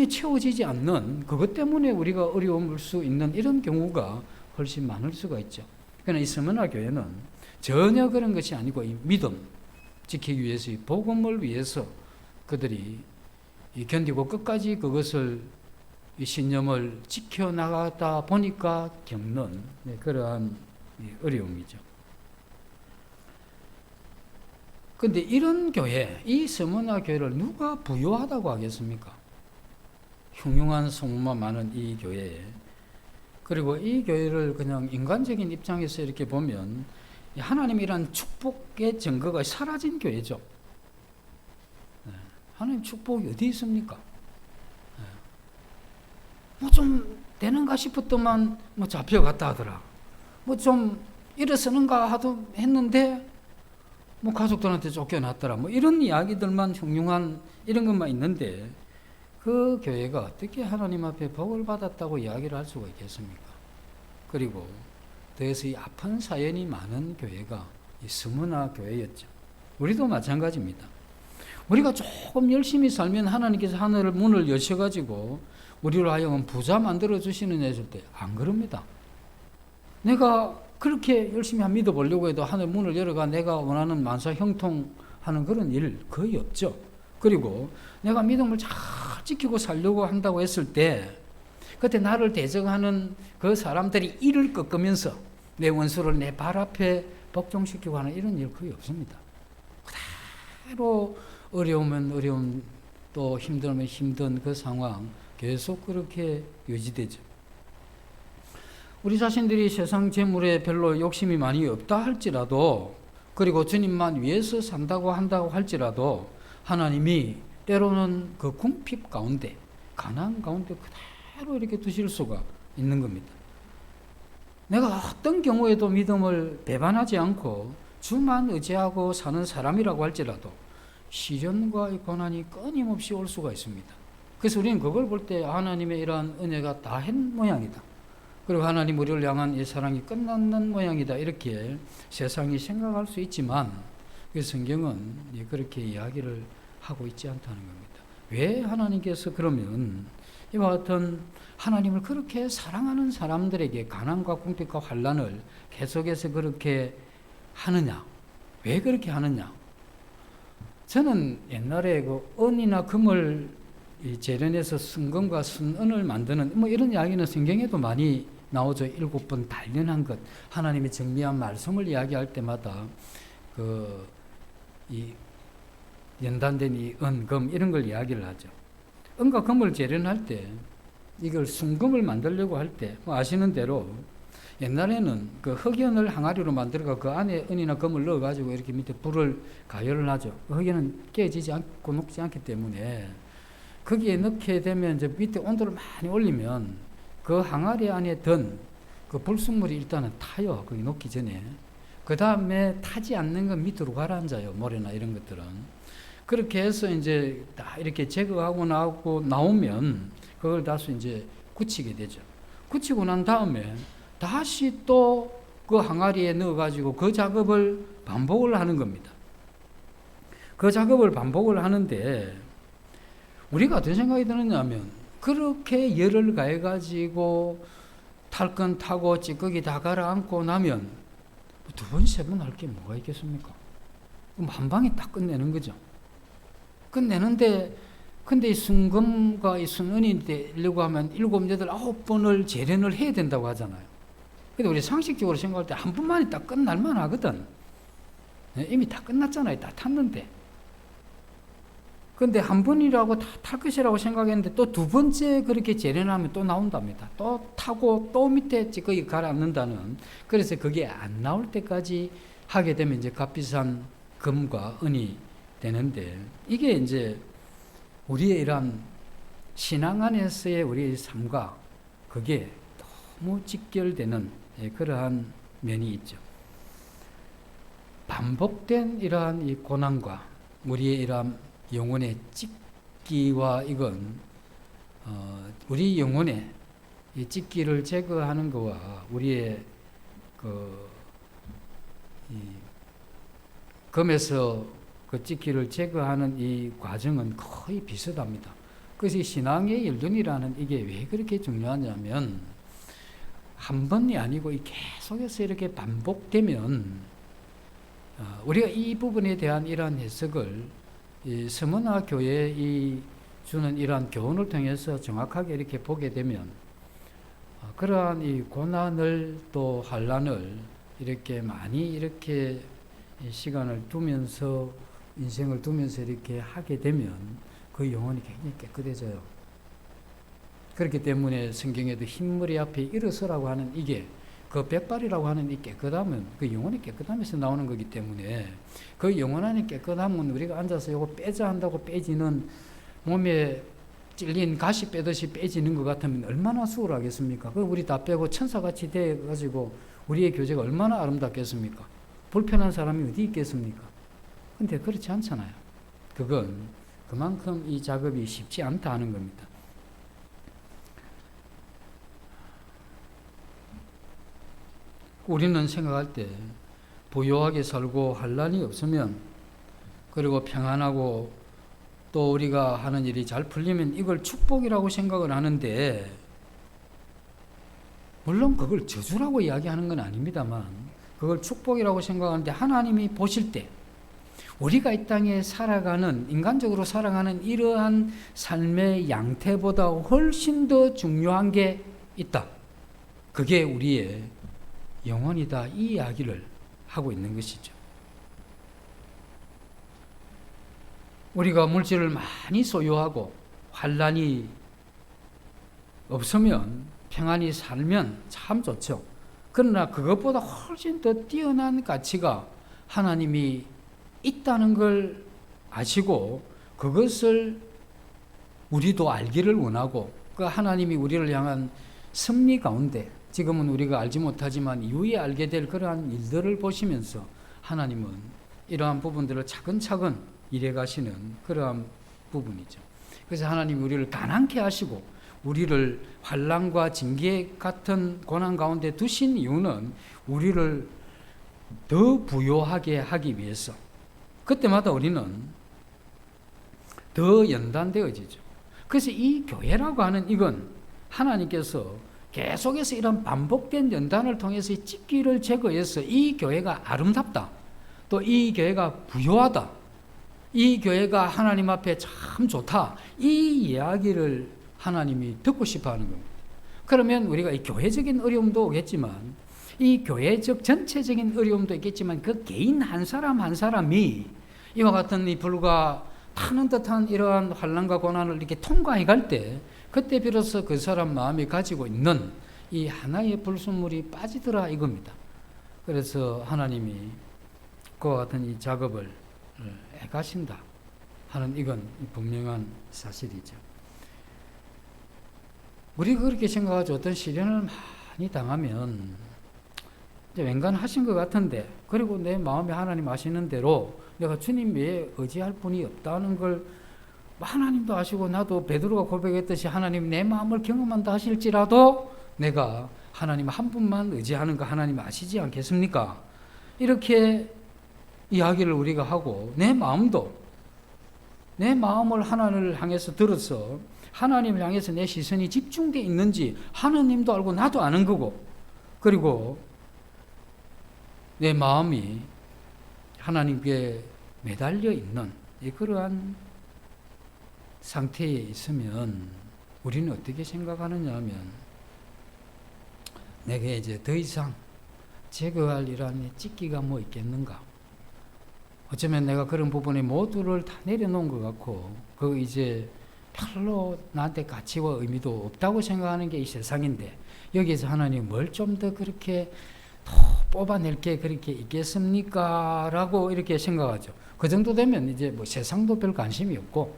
채워지지 않는 그것 때문에 우리가 어려움을 수 있는 이런 경우가 훨씬 많을 수가 있죠. 그러나 이 스무나 교회는 전혀 그런 것이 아니고 이 믿음 지키기 위해서 이 복음을 위해서 그들이 견디고 끝까지 그것을 이 신념을 지켜나가다 보니까 겪는 그러한 어려움이죠. 그런데 이런 교회, 이 스무나 교회를 누가 부유하다고 하겠습니까? 흉흉한 소문만 많은 이 교회에 그리고 이 교회를 그냥 인간적인 입장에서 이렇게 보면 하나님이란 축복의 증거가 사라진 교회죠. 하나님 축복이 어디 있습니까? 좀 되는가 싶었더만 잡혀갔다 하더라. 좀 일어서는가 하도 했는데 가족들한테 쫓겨났더라. 이런 이야기들만 흉흉한 이런 것만 있는데 그 교회가 어떻게 하나님 앞에 복을 받았다고 이야기를 할 수가 있겠습니까? 그리고 더해서 이 아픈 사연이 많은 교회가 이 스무나 교회였죠. 우리도 마찬가지입니다. 우리가 조금 열심히 살면 하나님께서 하늘 문을 여셔가지고 우리로 하여금 부자 만들어 주시는 했을 때 안 그럽니다. 내가 그렇게 열심히 믿어보려고 해도 하늘 문을 열어가 내가 원하는 만사 형통하는 그런 일 거의 없죠. 그리고 내가 믿음을 잘 지키고 살려고 한다고 했을 때 그때 나를 대적하는 그 사람들이 이를 꺾으면서 내 원수를 내 발 앞에 복종시키고 하는 이런 일 거의 없습니다. 그대로 어려우면 어려움 또 힘들면 힘든 그 상황 계속 그렇게 유지되죠. 우리 자신들이 세상 재물에 별로 욕심이 많이 없다 할지라도, 그리고 주님만 위해서 산다고 한다고 할지라도 하나님이 때로는 그 궁핍 가운데, 가난 가운데 그대로 이렇게 두실 수가 있는 겁니다. 내가 어떤 경우에도 믿음을 배반하지 않고 주만 의지하고 사는 사람이라고 할지라도 시련과 고난이 끊임없이 올 수가 있습니다. 그래서 우리는 그걸 볼 때 하나님의 이러한 은혜가 다 한 모양이다. 그리고 하나님 우리를 향한 이 사랑이 끝났는 모양이다. 이렇게 세상이 생각할 수 있지만 그 성경은 그렇게 이야기를 하고 있지 않다는 겁니다. 왜 하나님께서 그러면 이와 같은 하나님을 그렇게 사랑하는 사람들에게 가난과 궁핍과 환난을 계속해서 그렇게 하느냐? 왜 그렇게 하느냐? 저는 옛날에 그 은이나 금을 재련해서 순금과 순은을 만드는 이런 이야기는 성경에도 많이 나오죠. 7번 단련한 것, 하나님의 정미한 말씀을 이야기할 때마다 이 연단된 이 은, 금 이런 걸 이야기를 하죠. 은과 금을 재련할 때 이걸 순금을 만들려고 할 때 아시는 대로 옛날에는 그 흑연을 항아리로 만들어가 그 안에 은이나 금을 넣어가지고 이렇게 밑에 불을 가열을 하죠. 흑연은 깨지지 않고 녹지 않기 때문에 거기에 넣게 되면 이제 밑에 온도를 많이 올리면 그 항아리 안에 든 그 불순물이 일단은 타요. 거기 녹기 전에. 그 다음에 타지 않는 건 밑으로 가라앉아요. 모래나 이런 것들은. 그렇게 해서 이제 다 이렇게 제거하고 나오면 그걸 다시 이제 굳히게 되죠. 굳히고 난 다음에 다시 또 그 항아리에 넣어가지고 그 작업을 반복을 하는 겁니다. 그 작업을 반복을 하는데 우리가 어떤 생각이 드느냐면 그렇게 열을 가해가지고 탈건 타고 찌꺼기 다 가라앉고 나면 두 번, 세 번 할 게 뭐가 있겠습니까? 그럼 한 방에 딱 끝내는 거죠. 끝내는데 근데 이 순금과 이 순은이 되려고 하면 7, 8, 9번을 재련을 해야 된다고 하잖아요. 근데 우리 상식적으로 생각할 때 한 번만에 딱 끝날만 하거든. 이미 다 끝났잖아요. 다 탔는데. 근데 한 번이라고 다 탈 것이라고 생각했는데 또 두 번째 그렇게 재련하면 또 나온답니다. 또 타고 또 밑에 찌꺼기 가라앉는다는. 그래서 그게 안 나올 때까지 하게 되면 이제 값비싼 금과 은이 되는데 이게 이제 우리의 이러한 신앙 안에서의 우리의 삶과 그게 너무 직결되는 그러한 면이 있죠. 반복된 이러한 이 고난과 우리의 이러한 영혼의 찢기와 이건 우리 영혼의 이 찢기를 제거하는 것과 우리의 이 금에서 그 찢기를 제거하는 이 과정은 거의 비슷합니다. 그래서 신앙의 열둔이라는 이게 왜 그렇게 중요하냐면 한 번이 아니고 계속해서 이렇게 반복되면 우리가 이 부분에 대한 이러한 해석을 이 서머나 교회에 주는 이러한 교훈을 통해서 정확하게 이렇게 보게 되면 그러한 이 고난을 또 환난을 이렇게 많이 이렇게 시간을 두면서 인생을 두면서 이렇게 하게 되면 그 영혼이 굉장히 깨끗해져요. 그렇기 때문에 성경에도 흰머리 앞에 일어서라고 하는 이게 그 백발이라고 하는 이 깨끗함은 그 영혼의 깨끗함에서 나오는 거기 때문에 그 영혼 안의 깨끗함은 우리가 앉아서 이거 빼자 한다고 빼지는 몸에 찔린 가시 빼듯이 빼지는 것 같으면 얼마나 수월하겠습니까? 그 우리 다 빼고 천사같이 돼가지고 우리의 교제가 얼마나 아름답겠습니까? 불편한 사람이 어디 있겠습니까? 근데 그렇지 않잖아요. 그건 그만큼 이 작업이 쉽지 않다 하는 겁니다. 우리는 생각할 때 부유하게 살고 환난이 없으면 그리고 평안하고 또 우리가 하는 일이 잘 풀리면 이걸 축복이라고 생각을 하는데 물론 그걸 저주라고 이야기하는 건 아닙니다만 그걸 축복이라고 생각하는데 하나님이 보실 때 우리가 이 땅에 살아가는 인간적으로 살아가는 이러한 삶의 양태보다 훨씬 더 중요한 게 있다. 그게 우리의 영혼이다. 이 이야기를 하고 있는 것이죠. 우리가 물질을 많이 소유하고 환란이 없으면 평안히 살면 참 좋죠. 그러나 그것보다 훨씬 더 뛰어난 가치가 하나님이 있다는 걸 아시고 그것을 우리도 알기를 원하고 그 하나님이 우리를 향한 섭리 가운데 지금은 우리가 알지 못하지만 이후에 알게 될 그러한 일들을 보시면서 하나님은 이러한 부분들을 차근차근 일해 가시는 그러한 부분이죠. 그래서 하나님이 우리를 가난케 하시고 우리를 환난과 징계 같은 고난 가운데 두신 이유는 우리를 더 부요하게 하기 위해서. 그때마다 우리는 더 연단되어지죠. 그래서 이 교회라고 하는 이건 하나님께서 계속해서 이런 반복된 연단을 통해서 찢기를 제거해서 이 교회가 아름답다, 또 이 교회가 부요하다, 이 교회가 하나님 앞에 참 좋다, 이 이야기를 하나님이 듣고 싶어 하는 겁니다. 그러면 우리가 이 교회적인 어려움도 오겠지만 이 교회적 전체적인 어려움도 있겠지만 그 개인 한 사람 한 사람이 이와 같은 이 불과 타는 듯한 이러한 환난과 고난을 이렇게 통과해 갈 때 그때 비로소 그 사람 마음이 가지고 있는 이 하나의 불순물이 빠지더라 이겁니다. 그래서 하나님이 그와 같은 이 작업을 해가신다 하는 이건 분명한 사실이죠. 우리가 그렇게 생각하죠. 어떤 시련을 많이 당하면 이제 웬간하신 것 같은데, 그리고 내 마음에 하나님 아시는 대로 내가 주님 외에 의지할 분이 없다는 걸 하나님도 아시고 나도 베드로가 고백했듯이 하나님 내 마음을 경험한다 하실지라도 내가 하나님 한 분만 의지하는 거 하나님 아시지 않겠습니까? 이렇게 이야기를 우리가 하고 내 마음도 내 마음을 하나님을 향해서 들어서 하나님을 향해서 내 시선이 집중되어 있는지 하나님도 알고 나도 아는 거고, 그리고 내 마음이 하나님께 매달려 있는 그러한 상태에 있으면 우리는 어떻게 생각하느냐 하면 내게 이제 더 이상 제거할 이러한 찢기가 뭐 있겠는가, 어쩌면 내가 그런 부분에 모두를 다 내려놓은 것 같고 그 이제 별로 나한테 가치와 의미도 없다고 생각하는 게 이 세상인데 여기에서 하나님 뭘 좀 더 그렇게 더 뽑아낼 게 그렇게 있겠습니까? 라고 이렇게 생각하죠. 그 정도 되면 이제 뭐 세상도 별 관심이 없고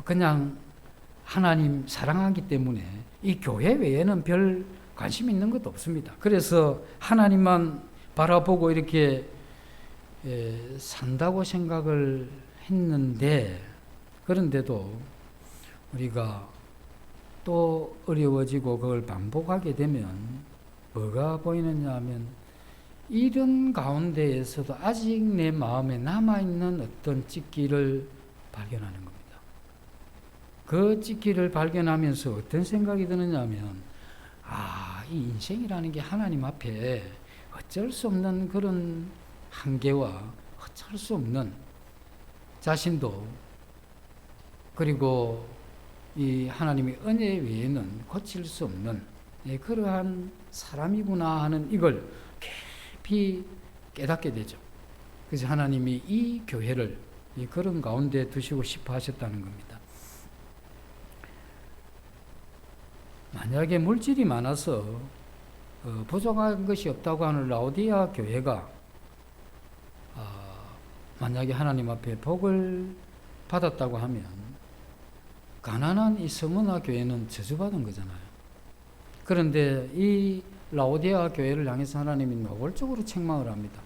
그냥 하나님 사랑하기 때문에 이 교회 외에는 별 관심 있는 것도 없습니다. 그래서 하나님만 바라보고 이렇게 산다고 생각을 했는데, 그런데도 우리가 또 어려워지고 그걸 반복하게 되면 뭐가 보이느냐 하면 이런 가운데에서도 아직 내 마음에 남아있는 어떤 찢기를 발견하는 겁니다. 그 찢기를 발견하면서 어떤 생각이 드느냐 하면 이 인생이라는 게 하나님 앞에 어쩔 수 없는 그런 한계와 어쩔 수 없는 자신도, 그리고 이 하나님의 은혜 외에는 고칠 수 없는 그러한 사람이구나 하는 이걸 깊이 깨닫게 되죠. 그래서 하나님이 이 교회를 그런 가운데 두시고 싶어 하셨다는 겁니다. 만약에 물질이 많아서 부족한 것이 없다고 하는 라오디아 교회가 만약에 하나님 앞에 복을 받았다고 하면 가난한 이 스무나 교회는 저주받은 거잖아요. 그런데 이 라오디아 교회를 향해서 하나님이 노골적으로 책망을 합니다.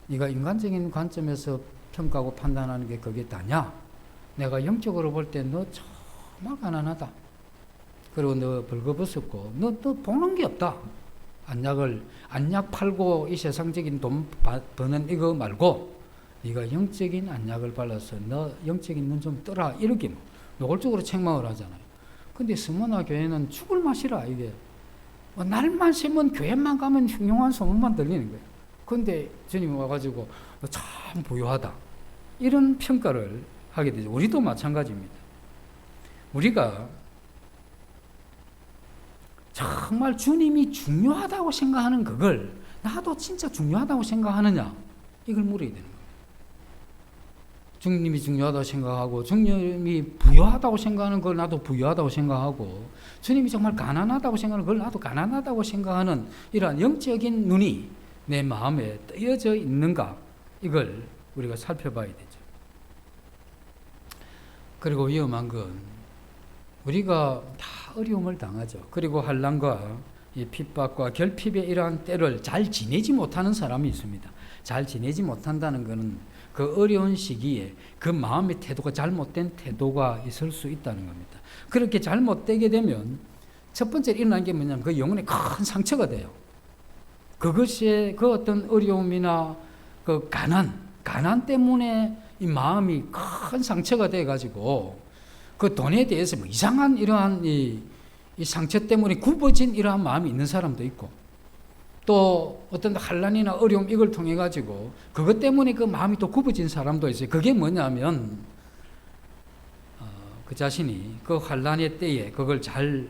네가 인간적인 관점에서 평가하고 판단하는 게 그게 다냐? 내가 영적으로 볼 때 너 정말 가난하다. 그리고 너 벌거벗었고 너 보는 게 없다. 안약 팔고 이 세상적인 돈 버는 이거 말고 네가 영적인 안약을 발라서 너 영적인 눈 좀 떠라, 이렇게 노골적으로 책망을 하잖아요. 근데 스무나 교회는 죽을 맛이라, 이게 날만 새면 교회만 가면 흉흉한 소문만 들리는 거예요. 근데 주님 와가지고 참 부유하다 이런 평가를 하게 되죠. 우리도 마찬가지입니다. 우리가 정말 주님이 중요하다고 생각하는 그걸 나도 진짜 중요하다고 생각하느냐, 이걸 물어야 되는 거예요. 주님이 중요하다고 생각하고, 주님이 부유하다고 생각하는 걸 나도 부유하다고 생각하고, 주님이 정말 가난하다고 생각하는 걸 나도 가난하다고 생각하는 이러한 영적인 눈이 내 마음에 뜨여져 있는가, 이걸 우리가 살펴봐야 되죠. 그리고 위험한 건 우리가 다 어려움을 당하죠. 그리고 환난과 이 핍박과 결핍의 이러한 때를 잘 지내지 못하는 사람이 있습니다. 잘 지내지 못한다는 것은 그 어려운 시기에 그 마음의 태도가 잘못된 태도가 있을 수 있다는 겁니다. 그렇게 잘못되게 되면 첫 번째 일어난 게 뭐냐면 그 영혼에 큰 상처가 돼요. 그것이 그 어떤 어려움이나 그 가난 때문에 이 마음이 큰 상처가 돼가지고 그 돈에 대해서 뭐 이상한 이러한 이 상처 때문에 굽어진 이러한 마음이 있는 사람도 있고, 또 어떤 환난이나 어려움 이걸 통해 가지고 그것 때문에 그 마음이 또 굽어진 사람도 있어요. 그게 뭐냐면 그 자신이 그 환난의 때에 그걸 잘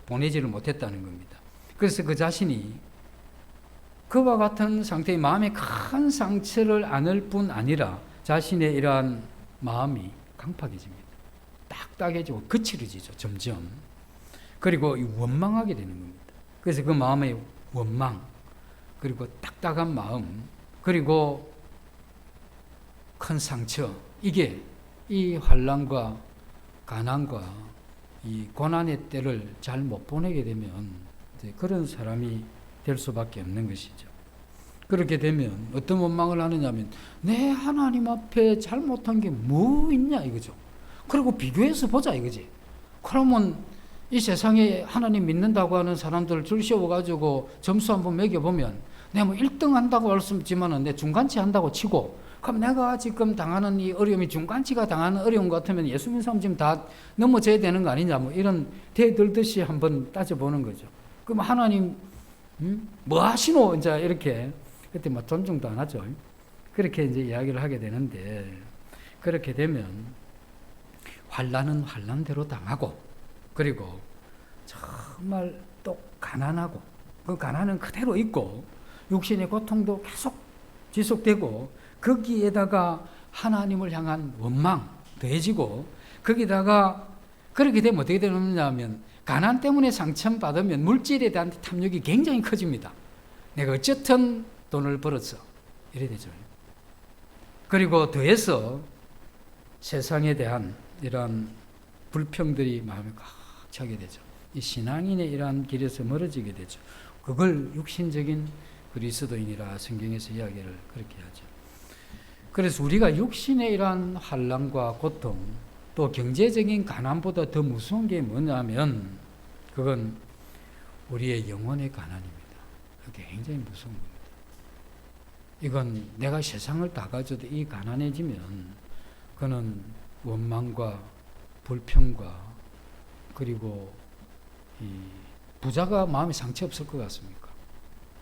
보내지를 못했다는 겁니다. 그래서 그 자신이 그와 같은 상태의 마음에 큰 상처를 안을 뿐 아니라 자신의 이러한 마음이 강팍해집니다. 딱딱해지고 거칠어지죠, 점점. 그리고 원망하게 되는 겁니다. 그래서 그 마음의 원망, 그리고 딱딱한 마음, 그리고 큰 상처, 이게 이 환난과 가난과 이 고난의 때를 잘 못 보내게 되면 이제 그런 사람이 될 수밖에 없는 것이죠. 그렇게 되면 어떤 원망을 하느냐면 내 하나님 앞에 잘못한 게 뭐 있냐 이거죠. 그리고 비교해서 보자 이거지. 그러면 이 세상에 하나님 믿는다고 하는 사람들을 줄 세워가지고 점수 한번 매겨보면 내가 뭐 1등 한다고 할 수 있지만은 내 중간치 한다고 치고, 그럼 내가 지금 당하는 이 어려움이 중간치가 당하는 어려움 같으면 예수 믿는 사람 지금 다 넘어져야 되는 거 아니냐, 뭐 이런 대들듯이 한번 따져보는 거죠. 그럼 하나님 뭐 하시노? 이제 이렇게 그때 뭐 존중도 안 하죠. 그렇게 이제 이야기를 하게 되는데, 그렇게 되면 환난은 환난대로 당하고, 그리고 정말 또 가난하고, 그 가난은 그대로 있고, 육신의 고통도 계속 지속되고, 거기에다가 하나님을 향한 원망 더해지고, 거기다가 그렇게 되면 어떻게 되느냐면 가난 때문에 상처받으면 물질에 대한 탐욕이 굉장히 커집니다. 내가 어쨌든 돈을 벌었어, 이래 되죠. 그리고 더해서 세상에 대한 이러한 불평들이 마음에 꽉 차게 되죠. 이 신앙인의 이러한 길에서 멀어지게 되죠. 그걸 육신적인 그리스도인이라 성경에서 이야기를 그렇게 하죠. 그래서 우리가 육신의 이러한 환난과 고통, 또 경제적인 가난보다 더 무서운 게 뭐냐면 그건 우리의 영혼의 가난입니다. 그게 굉장히 무서운 겁니다. 이건 내가 세상을 다 가져도 이 가난해지면 그는 원망과 불평과, 그리고 이 부자가 마음에 상처 없을 것 같습니까?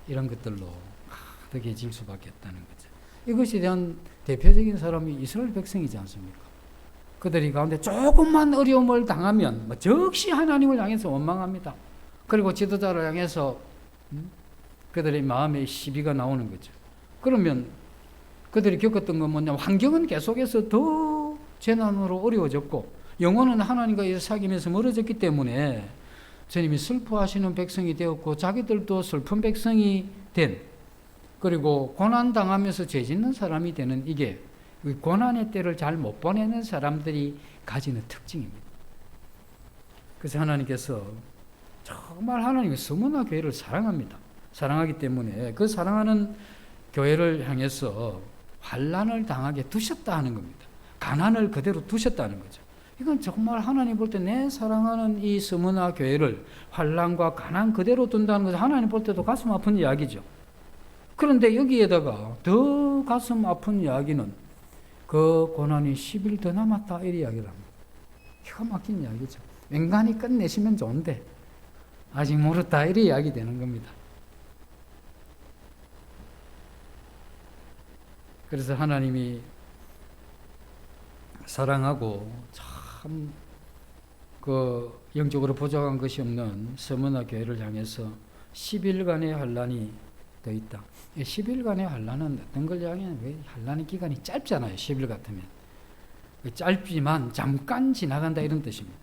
이런 것들로 가득해질 수밖에 없다는 거죠. 이것에 대한 대표적인 사람이 이스라엘 백성이지 않습니까? 그들이 가운데 조금만 어려움을 당하면 즉시 하나님을 향해서 원망합니다. 그리고 지도자를 향해서 그들의 마음에 시비가 나오는 거죠. 그러면 그들이 겪었던 건 뭐냐면 환경은 계속해서 더 재난으로 어려워졌고, 영혼은 하나님과 사귐에서 멀어졌기 때문에 주님이 슬퍼하시는 백성이 되었고, 자기들도 슬픈 백성이 된, 그리고 고난당하면서 죄 짓는 사람이 되는, 이게 고난의 때를 잘 못 보내는 사람들이 가지는 특징입니다. 그래서 하나님께서 정말 하나님의 서문화 교회를 사랑합니다. 사랑하기 때문에 그 사랑하는 교회를 향해서 환난을 당하게 두셨다 하는 겁니다. 가난을 그대로 두셨다는 거죠. 이건 정말 하나님 볼 때 내 사랑하는 이 서문화 교회를 환난과 가난 그대로 둔다는 것은 하나님 볼 때도 가슴 아픈 이야기죠. 그런데 여기에다가 더 가슴 아픈 이야기는 그 고난이 10일 더 남았다, 이런 이야기를 합니다. 기가 막힌 이야기죠. 맹간히 끝내시면 좋은데 아직 모르다, 이런 이야기 되는 겁니다. 그래서 하나님이 사랑하고 참 그 영적으로 부족한 것이 없는 서문화 교회를 향해서 10일간의 환난이 더 있다. 10일간의 환란은 어떤 걸 이야기하냐면, 왜 환란의 기간이 짧잖아요. 10일 같으면. 짧지만 잠깐 지나간다 이런 뜻입니다.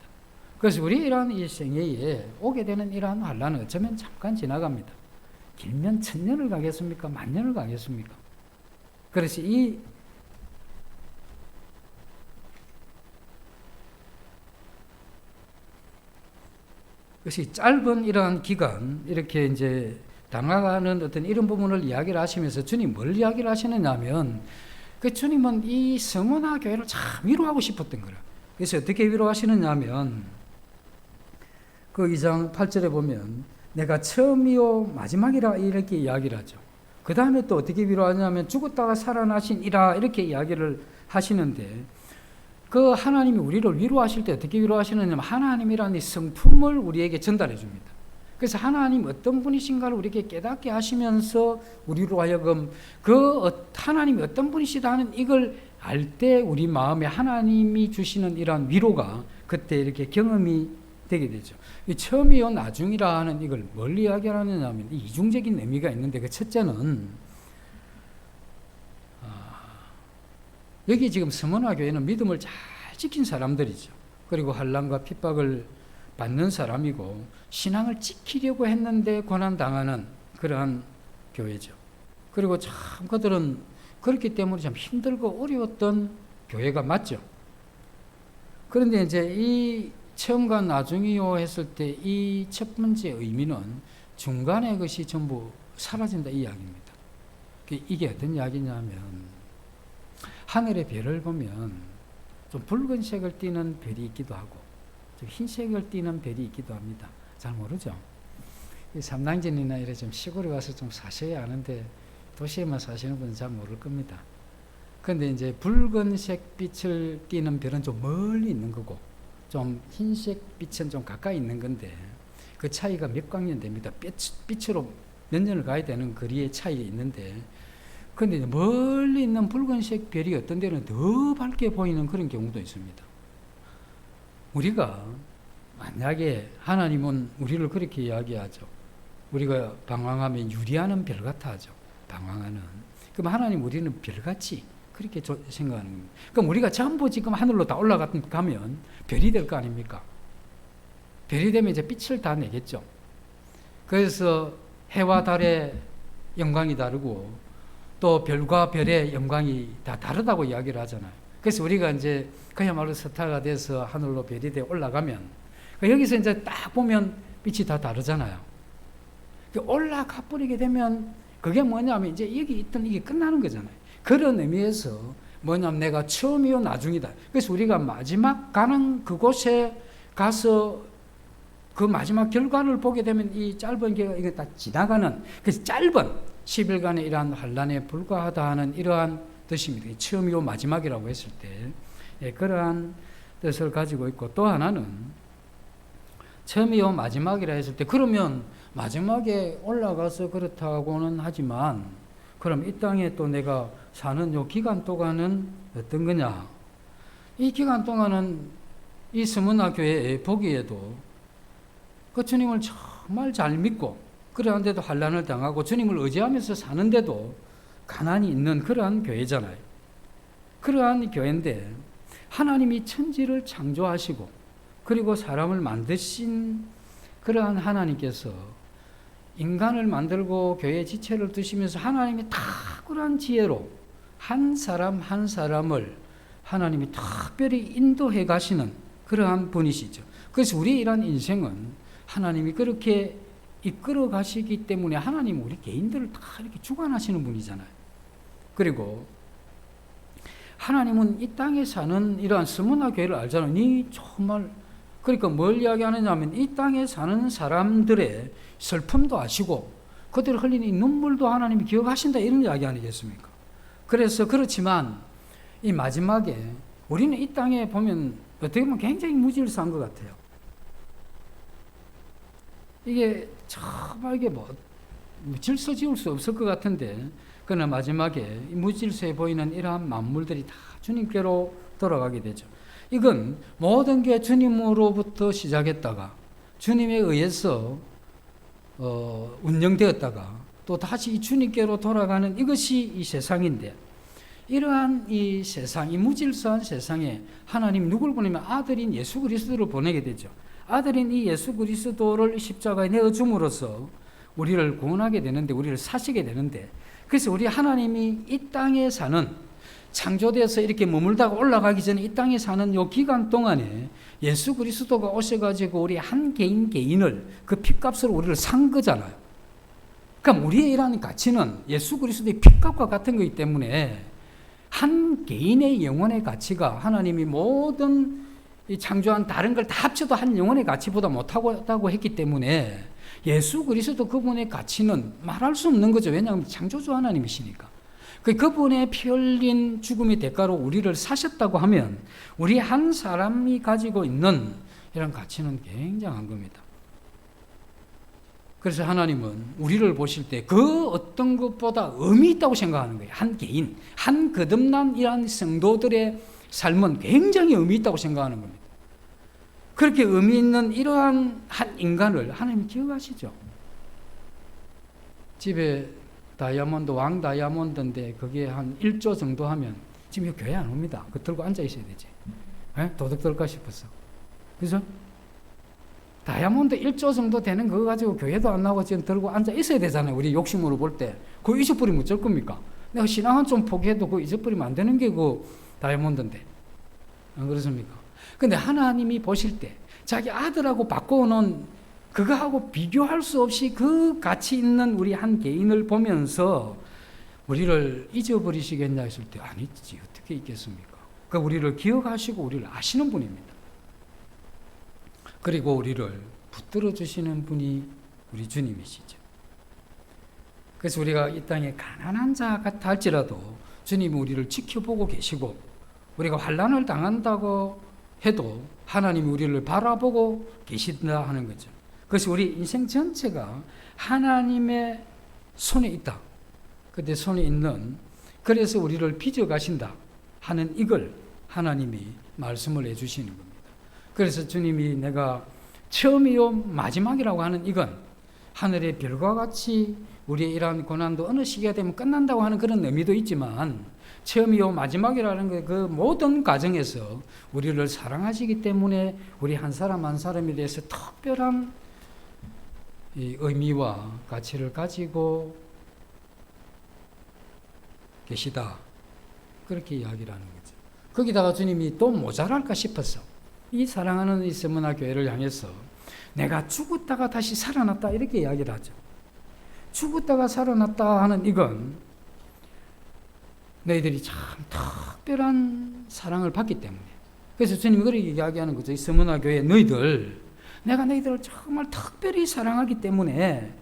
그래서 우리 이러한 이 생애에 오게 되는 이러한 환란은 어쩌면 잠깐 지나갑니다. 길면 1000년을 가겠습니까? 10,000년을 가겠습니까? 그래서 그것이 짧은 이러한 기간, 이렇게 이제 당황하는 어떤 이런 부분을 이야기를 하시면서 주님 뭘 이야기를 하시느냐 하면, 그 주님은 이 스무나 교회를 참 위로하고 싶었던 거라. 그래서 어떻게 위로하시느냐 하면, 그 2장 8절에 보면, 내가 처음이요 마지막이라 이렇게 이야기를 하죠. 그 다음에 또 어떻게 위로하냐면, 죽었다가 살아나신 이라 이렇게 이야기를 하시는데, 그 하나님이 우리를 위로하실 때 어떻게 위로하시느냐면, 하나님이라는 이 성품을 우리에게 전달해 줍니다. 그래서 하나님 어떤 분이신가를 우리에게 깨닫게 하시면서 우리로 하여금 하나님이 어떤 분이시다 하는 이걸 알 때 우리 마음에 하나님이 주시는 이러한 위로가 그때 이렇게 경험이 되게 되죠. 이 처음이요 나중이라 하는 이걸 뭘 이야기하느냐 하면 이중적인 의미가 있는데, 그 첫째는 여기 지금 스무나 교회는 믿음을 잘 지킨 사람들이죠. 그리고 환난과 핍박을 받는 사람이고 신앙을 지키려고 했는데 고난당하는 그러한 교회죠. 그리고 참 그들은 그렇기 때문에 참 힘들고 어려웠던 교회가 맞죠. 그런데 이제 이 처음과 나중이요 했을 때 이 첫 번째 의미는 중간에 것이 전부 사라진다 이 이야기입니다. 이게 어떤 이야기냐면, 하늘의 별을 보면 좀 붉은색을 띠는 별이 있기도 하고 좀 흰색을 띠는 별이 있기도 합니다. 잘 모르죠. 이 삼당진이나 이래 좀 시골에 와서 좀 사셔야 아는데 도시에만 사시는 분은 잘 모를 겁니다. 그런데 이제 붉은색 빛을 띠는 별은 좀 멀리 있는 거고, 좀 흰색 빛은 좀 가까이 있는 건데, 그 차이가 몇 광년 됩니다. 빛으로 몇 년을 가야 되는 거리의 차이가 있는데, 그런데 멀리 있는 붉은색 별이 어떤 데는 더 밝게 보이는 그런 경우도 있습니다. 우리가 만약에 하나님은 우리를 그렇게 이야기하죠. 우리가 방황하면 유리하는 별 같아 하죠. 방황하는. 그럼 하나님 우리는 별같이 그렇게 생각하는 겁니다. 그럼 우리가 전부 지금 하늘로 다 올라가면 별이 될 거 아닙니까? 별이 되면 이제 빛을 다 내겠죠. 그래서 해와 달의 영광이 다르고 또 별과 별의 영광이 다 다르다고 이야기를 하잖아요. 그래서 우리가 이제 그야말로 스타가 돼서 하늘로 별이 되어 올라가면 여기서 이제 딱 보면 빛이 다 다르잖아요. 올라가 버리게 되면 그게 뭐냐면 이제 여기 있던 이게 끝나는 거잖아요. 그런 의미에서 뭐냐면 내가 처음이요 나중이다. 그래서 우리가 마지막 가는 그곳에 가서 그 마지막 결과를 보게 되면 이 짧은 기간 이게 다 지나가는, 그래서 짧은 10일간의 이러한 환란에 불과하다 하는 이러한 뜻입니다. 처음이요 마지막이라고 했을 때 그러한 뜻을 가지고 있고, 또 하나는 처음이요 마지막이라 했을 때 그러면 마지막에 올라가서 그렇다고는 하지만 그럼 이 땅에 또 내가 사는 요 기간 동안은 어떤 거냐? 이 기간 동안은 이 스무나 교회에 보기에도 그 주님을 정말 잘 믿고 그러한데도 환난을 당하고 주님을 의지하면서 사는데도 가난이 있는 그러한 교회잖아요. 그러한 교회인데 하나님이 천지를 창조하시고 그리고 사람을 만드신 그러한 하나님께서 인간을 만들고 교회의 지체를 두시면서 하나님이 탁월한 지혜로 한 사람 한 사람을 하나님이 특별히 인도해 가시는 그러한 분이시죠. 그래서 우리의 이러한 인생은 하나님이 그렇게 이끌어 가시기 때문에 하나님은 우리 개인들을 다 이렇게 주관하시는 분이잖아요. 그리고 하나님은 이 땅에 사는 이러한 스무나 교회를 알잖아요. 이 정말 그러니까 뭘 이야기하느냐 하면 이 땅에 사는 사람들의 슬픔도 아시고 그들이 흘리는 이 눈물도 하나님이 기억하신다 이런 이야기 아니겠습니까? 그래서 그렇지만 이 마지막에 우리는 이 땅에 보면 어떻게 보면 굉장히 무질서한 것 같아요. 이게 정말 이게 뭐 질서 지울 수 없을 것 같은데 그러나 마지막에 무질서해 보이는 이러한 만물들이 다 주님께로 돌아가게 되죠. 이건 모든 게 주님으로부터 시작했다가 주님에 의해서 운영되었다가 또 다시 이 주님께로 돌아가는 이것이 이 세상인데, 이러한 이 세상, 이 무질서한 세상에 하나님 누굴 보내면 아들인 예수 그리스도를 보내게 되죠. 아들인 이 예수 그리스도를 십자가에 내어줌으로써 우리를 구원하게 되는데, 우리를 사시게 되는데, 그래서 우리 하나님이 이 땅에 사는, 창조돼서 이렇게 머물다가 올라가기 전에 이 땅에 사는 이 기간 동안에 예수 그리스도가 오셔가지고 우리 한 개인 개인을 그 핏값으로 우리를 산 거잖아요. 그럼 우리의 이러한 가치는 예수 그리스도의 핏값과 같은 거기 때문에 한 개인의 영혼의 가치가 하나님이 모든 이 창조한 다른 걸 다 합쳐도 한 영혼의 가치보다 못하다고 했기 때문에 예수 그리스도 그분의 가치는 말할 수 없는 거죠. 왜냐하면 창조주 하나님이시니까. 그분의 피 흘린 죽음의 대가로 우리를 사셨다고 하면 우리 한 사람이 가지고 있는 이런 가치는 굉장한 겁니다. 그래서 하나님은 우리를 보실 때 그 어떤 것보다 의미 있다고 생각하는 거예요. 한 개인, 한 거듭난 이러한 성도들의 삶은 굉장히 의미 있다고 생각하는 겁니다. 그렇게 의미 있는 이러한 한 인간을 하나님이 기억하시죠. 집에 다이아몬드, 왕 다이아몬드인데 그게 한 1조 정도 하면 지금 교회 안 옵니다. 그거 들고 앉아 있어야 되지. 도둑 들까 싶어서. 그래서 다이아몬드 1조 정도 되는 그거 가지고 교회도 안 나오고 지금 들고 앉아 있어야 되잖아요. 우리 욕심으로 볼 때. 그거 잊어버리면 어쩔 겁니까? 내가 신앙은 좀 포기해도 그거 잊어버리면 안 되는 게 그 다이아몬드인데. 안 그렇습니까? 근데 하나님이 보실 때 자기 아들하고 바꿔놓은 그거하고 비교할 수 없이 그 가치 있는 우리 한 개인을 보면서 우리를 잊어버리시겠냐 했을 때 아니지, 어떻게 있겠습니까? 그 우리를 기억하시고 우리를 아시는 분입니다. 그리고 우리를 붙들어 주시는 분이 우리 주님이시죠. 그래서 우리가 이 땅에 가난한 자 같아 할지라도 주님이 우리를 지켜보고 계시고, 우리가 환난을 당한다고 해도 하나님이 우리를 바라보고 계신다 하는 거죠. 그래서 우리 인생 전체가 하나님의 손에 있다. 그때 손에 있는, 그래서 우리를 빚어가신다 하는 이걸 하나님이 말씀을 해주시는 겁니다. 그래서 주님이 내가 처음이요 마지막이라고 하는 이건 하늘의 별과 같이 우리의 이러한 고난도 어느 시기가 되면 끝난다고 하는 그런 의미도 있지만, 처음이요 마지막이라는 그 모든 과정에서 우리를 사랑하시기 때문에 우리 한 사람 한 사람에 대해서 특별한 이 의미와 가치를 가지고 계시다. 그렇게 이야기를 하는 거죠. 거기다가 주님이 또 모자랄까 싶어서 이 사랑하는 이 세문화 교회를 향해서 내가 죽었다가 다시 살아났다 이렇게 이야기를 하죠. 죽었다가 살아났다 하는 이건 너희들이 참 특별한 사랑을 받기 때문에, 그래서 주님이 그렇게 이야기하는 거죠. 이 세문화 교회 내가 너희들을 정말 특별히 사랑하기 때문에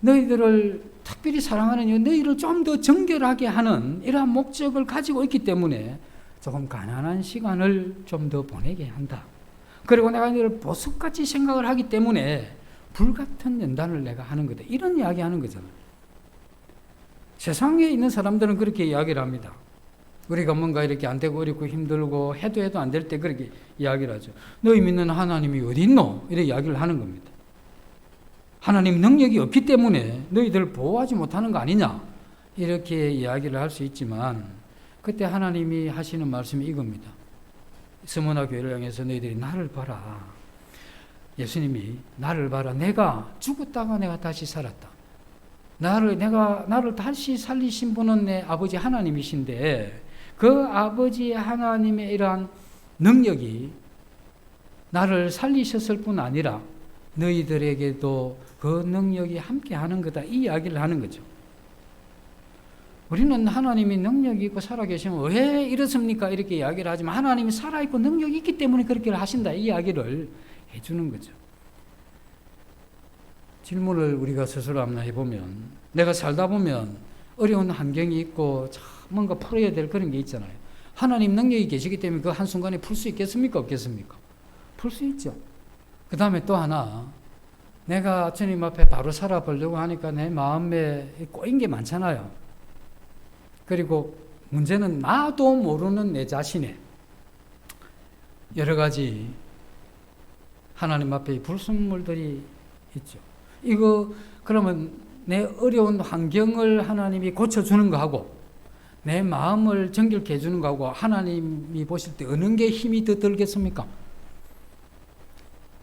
너희들을 특별히 사랑하는 이유, 너희를 좀 더 정결하게 하는 이러한 목적을 가지고 있기 때문에 조금 가난한 시간을 좀 더 보내게 한다. 그리고 내가 너희를 보석같이 생각을 하기 때문에 불같은 연단을 내가 하는 거다. 이런 이야기 하는 거잖아요. 세상에 있는 사람들은 그렇게 이야기를 합니다. 우리가 뭔가 이렇게 안 되고 어렵고 힘들고 해도 안 될 때 그렇게 이야기를 하죠. 너희 믿는 하나님이 어디 있노? 이렇게 이야기를 하는 겁니다. 하나님 능력이 없기 때문에 너희들을 보호하지 못하는 거 아니냐? 이렇게 이야기를 할 수 있지만, 그때 하나님이 하시는 말씀이 이겁니다. 스무나 교회를 향해서 너희들이 나를 봐라. 예수님이 나를 봐라. 내가 죽었다가 내가 다시 살았다. 나를 다시 살리신 분은 내 아버지 하나님이신데, 그 아버지 하나님의 이러한 능력이 나를 살리셨을 뿐 아니라 너희들에게도 그 능력이 함께 하는 거다. 이 이야기를 하는 거죠. 우리는 하나님이 능력이 있고 살아계시면 왜 이렇습니까? 이렇게 이야기를 하지만 하나님이 살아있고 능력이 있기 때문에 그렇게 하신다. 이 이야기를 해주는 거죠. 질문을 우리가 스스로 한번 해보면, 내가 살다 보면 어려운 환경이 있고 뭔가 풀어야 될 그런 게 있잖아요. 하나님 능력이 계시기 때문에 그 한순간에 풀 수 있겠습니까? 없겠습니까? 풀 수 있죠. 그 다음에 또 하나, 내가 주님 앞에 바로 살아보려고 하니까 내 마음에 꼬인 게 많잖아요. 그리고 문제는 나도 모르는 내 자신의 여러 가지 하나님 앞에 불순물들이 있죠. 이거 그러면 내 어려운 환경을 하나님이 고쳐주는 거하고 내 마음을 정결케 해주는 거하고 하나님이 보실 때 어느 게 힘이 더 들겠습니까?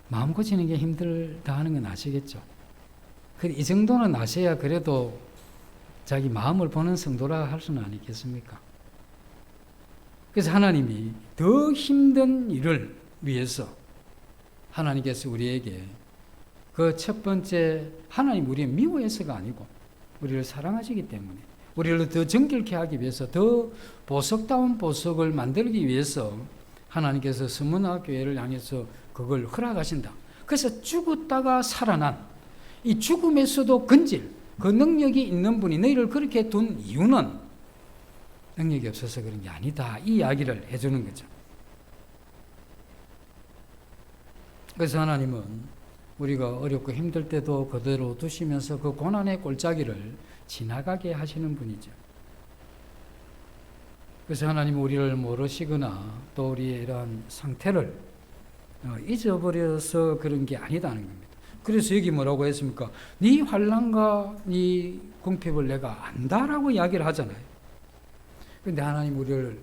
마음 고치는 게 힘들다 하는 건 아시겠죠? 이 정도는 아셔야 그래도 자기 마음을 보는 성도라 할 수는 아니겠습니까? 그래서 하나님이 더 힘든 일을 위해서 하나님께서 우리에게 그 첫 번째, 하나님 우리를 미워해서가 아니고 우리를 사랑하시기 때문에 우리를 더 정결케 하기 위해서 더 보석다운 보석을 만들기 위해서 하나님께서 스무나 교회를 향해서 그걸 허락하신다. 그래서 죽었다가 살아난 이 죽음에서도 근질, 그 능력이 있는 분이 너희를 그렇게 둔 이유는 능력이 없어서 그런 게 아니다. 이 이야기를 해주는 거죠. 그래서 하나님은 우리가 어렵고 힘들 때도 그대로 두시면서 그 고난의 골짜기를 지나가게 하시는 분이죠. 그래서 하나님은 우리를 모르시거나 또 우리의 이러한 상태를 잊어버려서 그런 게 아니다는 겁니다. 그래서 여기 뭐라고 했습니까? 네 환난과 네 궁핍을 내가 안다라고 이야기를 하잖아요. 그런데 하나님 우리를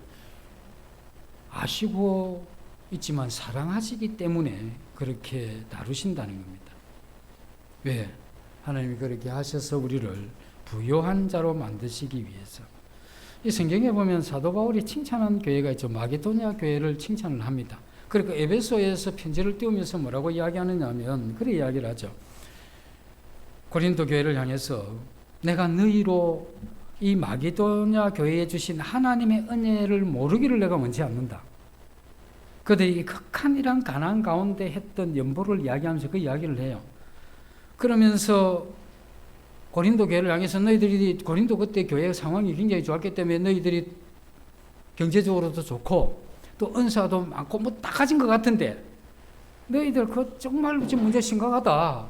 아시고 있지만 사랑하시기 때문에 그렇게 다루신다는 겁니다. 왜? 하나님이 그렇게 하셔서 우리를 부요한 자로 만드시기 위해서. 이 성경에 보면 사도 바울이 칭찬한 교회가 있죠. 마게도냐 교회를 칭찬을 합니다. 그리고 에베소에서 편지를 띄우면서 뭐라고 이야기하느냐 하면 그래 이야기를 하죠. 고린도 교회를 향해서 내가 너희로 이 마게도냐 교회에 주신 하나님의 은혜를 모르기를 내가 원치 않는다. 그들이 극한 이런 가난 가운데 했던 연보를 이야기하면서 그 이야기를 해요. 그러면서 고린도 교회를 향해서 너희들이 고린도 그때 교회 상황이 굉장히 좋았기 때문에 너희들이 경제적으로도 좋고 또 은사도 많고 뭐 다 가진 것 같은데 너희들 그 정말 지금 문제 심각하다.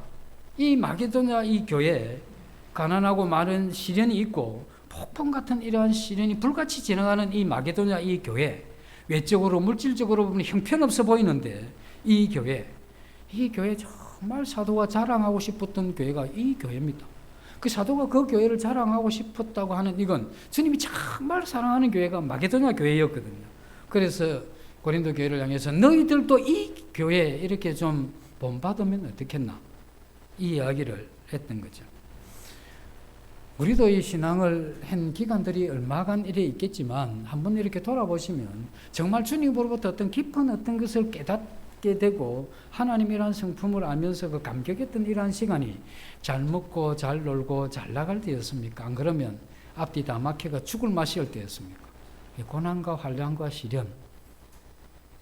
이 마게도냐 이 교회 가난하고 많은 시련이 있고 폭풍 같은 이러한 시련이 불같이 지나가는 이 마게도냐 이 교회 외적으로 물질적으로 보면 형편없어 보이는데 이 교회 정말 사도가 자랑하고 싶었던 교회가 이 교회입니다. 그 사도가 그 교회를 자랑하고 싶었다고 하는 이건 주님이 정말 사랑하는 교회가 마게도냐 교회였거든요. 그래서 고린도 교회를 향해서 너희들도 이 교회에 이렇게 좀 본받으면 어떻겠나 이 이야기를 했던 거죠. 우리도 이 신앙을 한 기간들이 얼마간 이래 있겠지만 한번 이렇게 돌아보시면 정말 주님으로부터 어떤 깊은 어떤 것을 깨닫게 되고 하나님이란 성품을 알면서 그 감격했던 이러한 시간이 잘 먹고 잘 놀고 잘 나갈 때였습니까? 안 그러면 앞뒤 다 막혀가 죽을 맛이올 때였습니까? 고난과 환난과 시련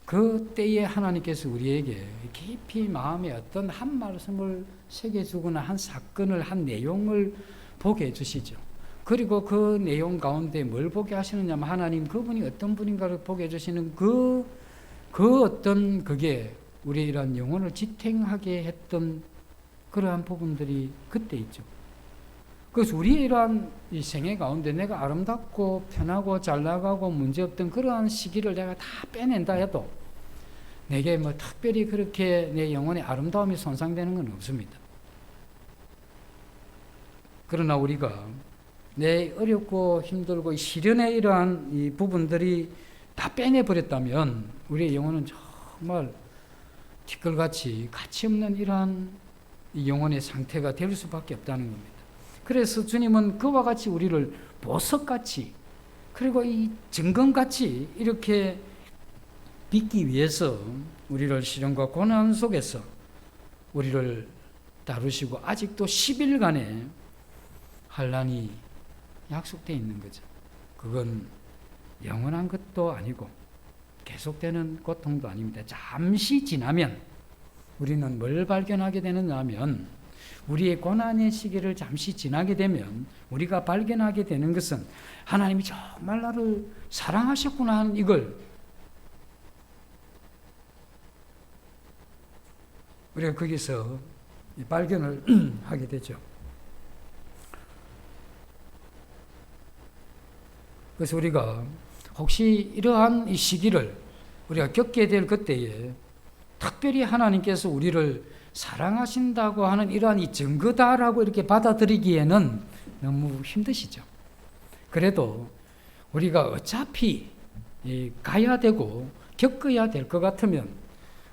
그 때에 하나님께서 우리에게 깊이 마음에 어떤 한 말씀을 새겨주거나 한 사건을 한 내용을 보게 해주시죠. 그리고 그 내용 가운데 뭘 보게 하시느냐면 하나님 그분이 어떤 분인가를 보게 해주시는 그 어떤 그게 우리의 이런 영혼을 지탱하게 했던 그러한 부분들이 그때 있죠. 그래서 우리의 이러한 이 생애 가운데 내가 아름답고 편하고 잘 나가고 문제없던 그러한 시기를 내가 다 빼낸다 해도 내게 뭐 특별히 그렇게 내 영혼의 아름다움이 손상되는 건 없습니다. 그러나 우리가 내 어렵고 힘들고 시련의 이러한 이 부분들이 다 빼내버렸다면 우리의 영혼은 정말 티끌같이 가치 없는 이러한 이 영혼의 상태가 될 수밖에 없다는 겁니다. 그래서 주님은 그와 같이 우리를 보석같이 그리고 이 증거같이 이렇게 빚기 위해서 우리를 시련과 고난 속에서 우리를 다루시고 아직도 10일간의 환난이 약속되어 있는 거죠. 그건 영원한 것도 아니고 계속되는 고통도 아닙니다. 잠시 지나면 우리는 뭘 발견하게 되느냐 하면 우리의 고난의 시기를 잠시 지나게 되면 우리가 발견하게 되는 것은 하나님이 정말 나를 사랑하셨구나 하는 이걸 우리가 거기서 발견을 하게 되죠. 그래서 우리가 혹시 이러한 이 시기를 우리가 겪게 될 그때에 특별히 하나님께서 우리를 사랑하신다고 하는 이러한 이 증거다라고 이렇게 받아들이기에는 너무 힘드시죠. 그래도 우리가 어차피 가야 되고 겪어야 될 것 같으면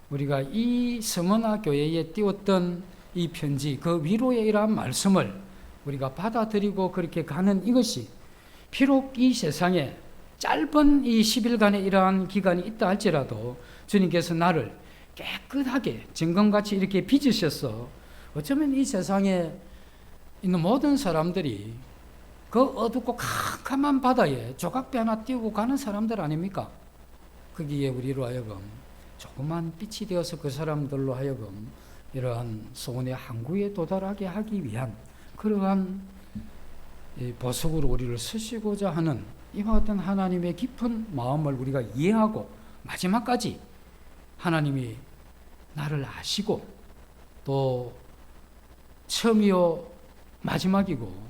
우리가 이 스무나 교회에 띄웠던 이 편지, 그 위로의 이러한 말씀을 우리가 받아들이고 그렇게 가는 이것이 비록 이 세상에 짧은 이 10일간의 이러한 기간이 있다 할지라도 주님께서 나를 깨끗하게 증거같이 이렇게 빚으셔서 어쩌면 이 세상에 있는 모든 사람들이 그 어둡고 캄캄한 바다에 조각배 하나 띄우고 가는 사람들 아닙니까? 거기에 우리로 하여금 조그만 빛이 되어서 그 사람들로 하여금 이러한 소원의 항구에 도달하게 하기 위한 그러한 보석으로 우리를 쓰시고자 하는 이와 같은 하나님의 깊은 마음을 우리가 이해하고 마지막까지 하나님이 나를 아시고 또 처음이요 마지막이고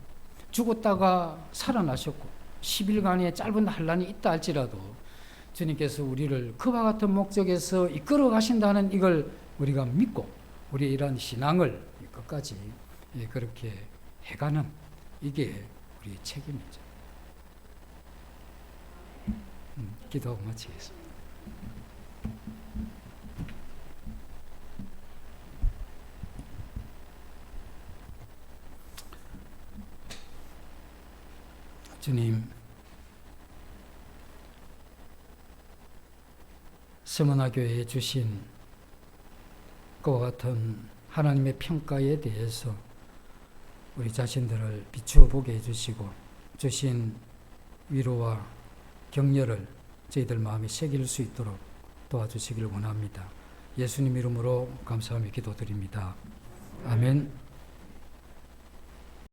죽었다가 살아나셨고 10일간의 짧은 환란이 있다 할지라도 주님께서 우리를 그와 같은 목적에서 이끌어 가신다는 이걸 우리가 믿고 우리의 이러한 신앙을 끝까지 그렇게 해가는 이게 우리의 책임이죠. 기도하고 마치겠습니다. 주님, 스무나 교회에 주신 그와 같은 하나님의 평가에 대해서 우리 자신들을 비추어 보게 해주시고 주신 위로와 격려를 저희들 마음에 새길 수 있도록 도와주시길 원합니다. 예수님 이름으로 감사하며 기도드립니다. 아멘.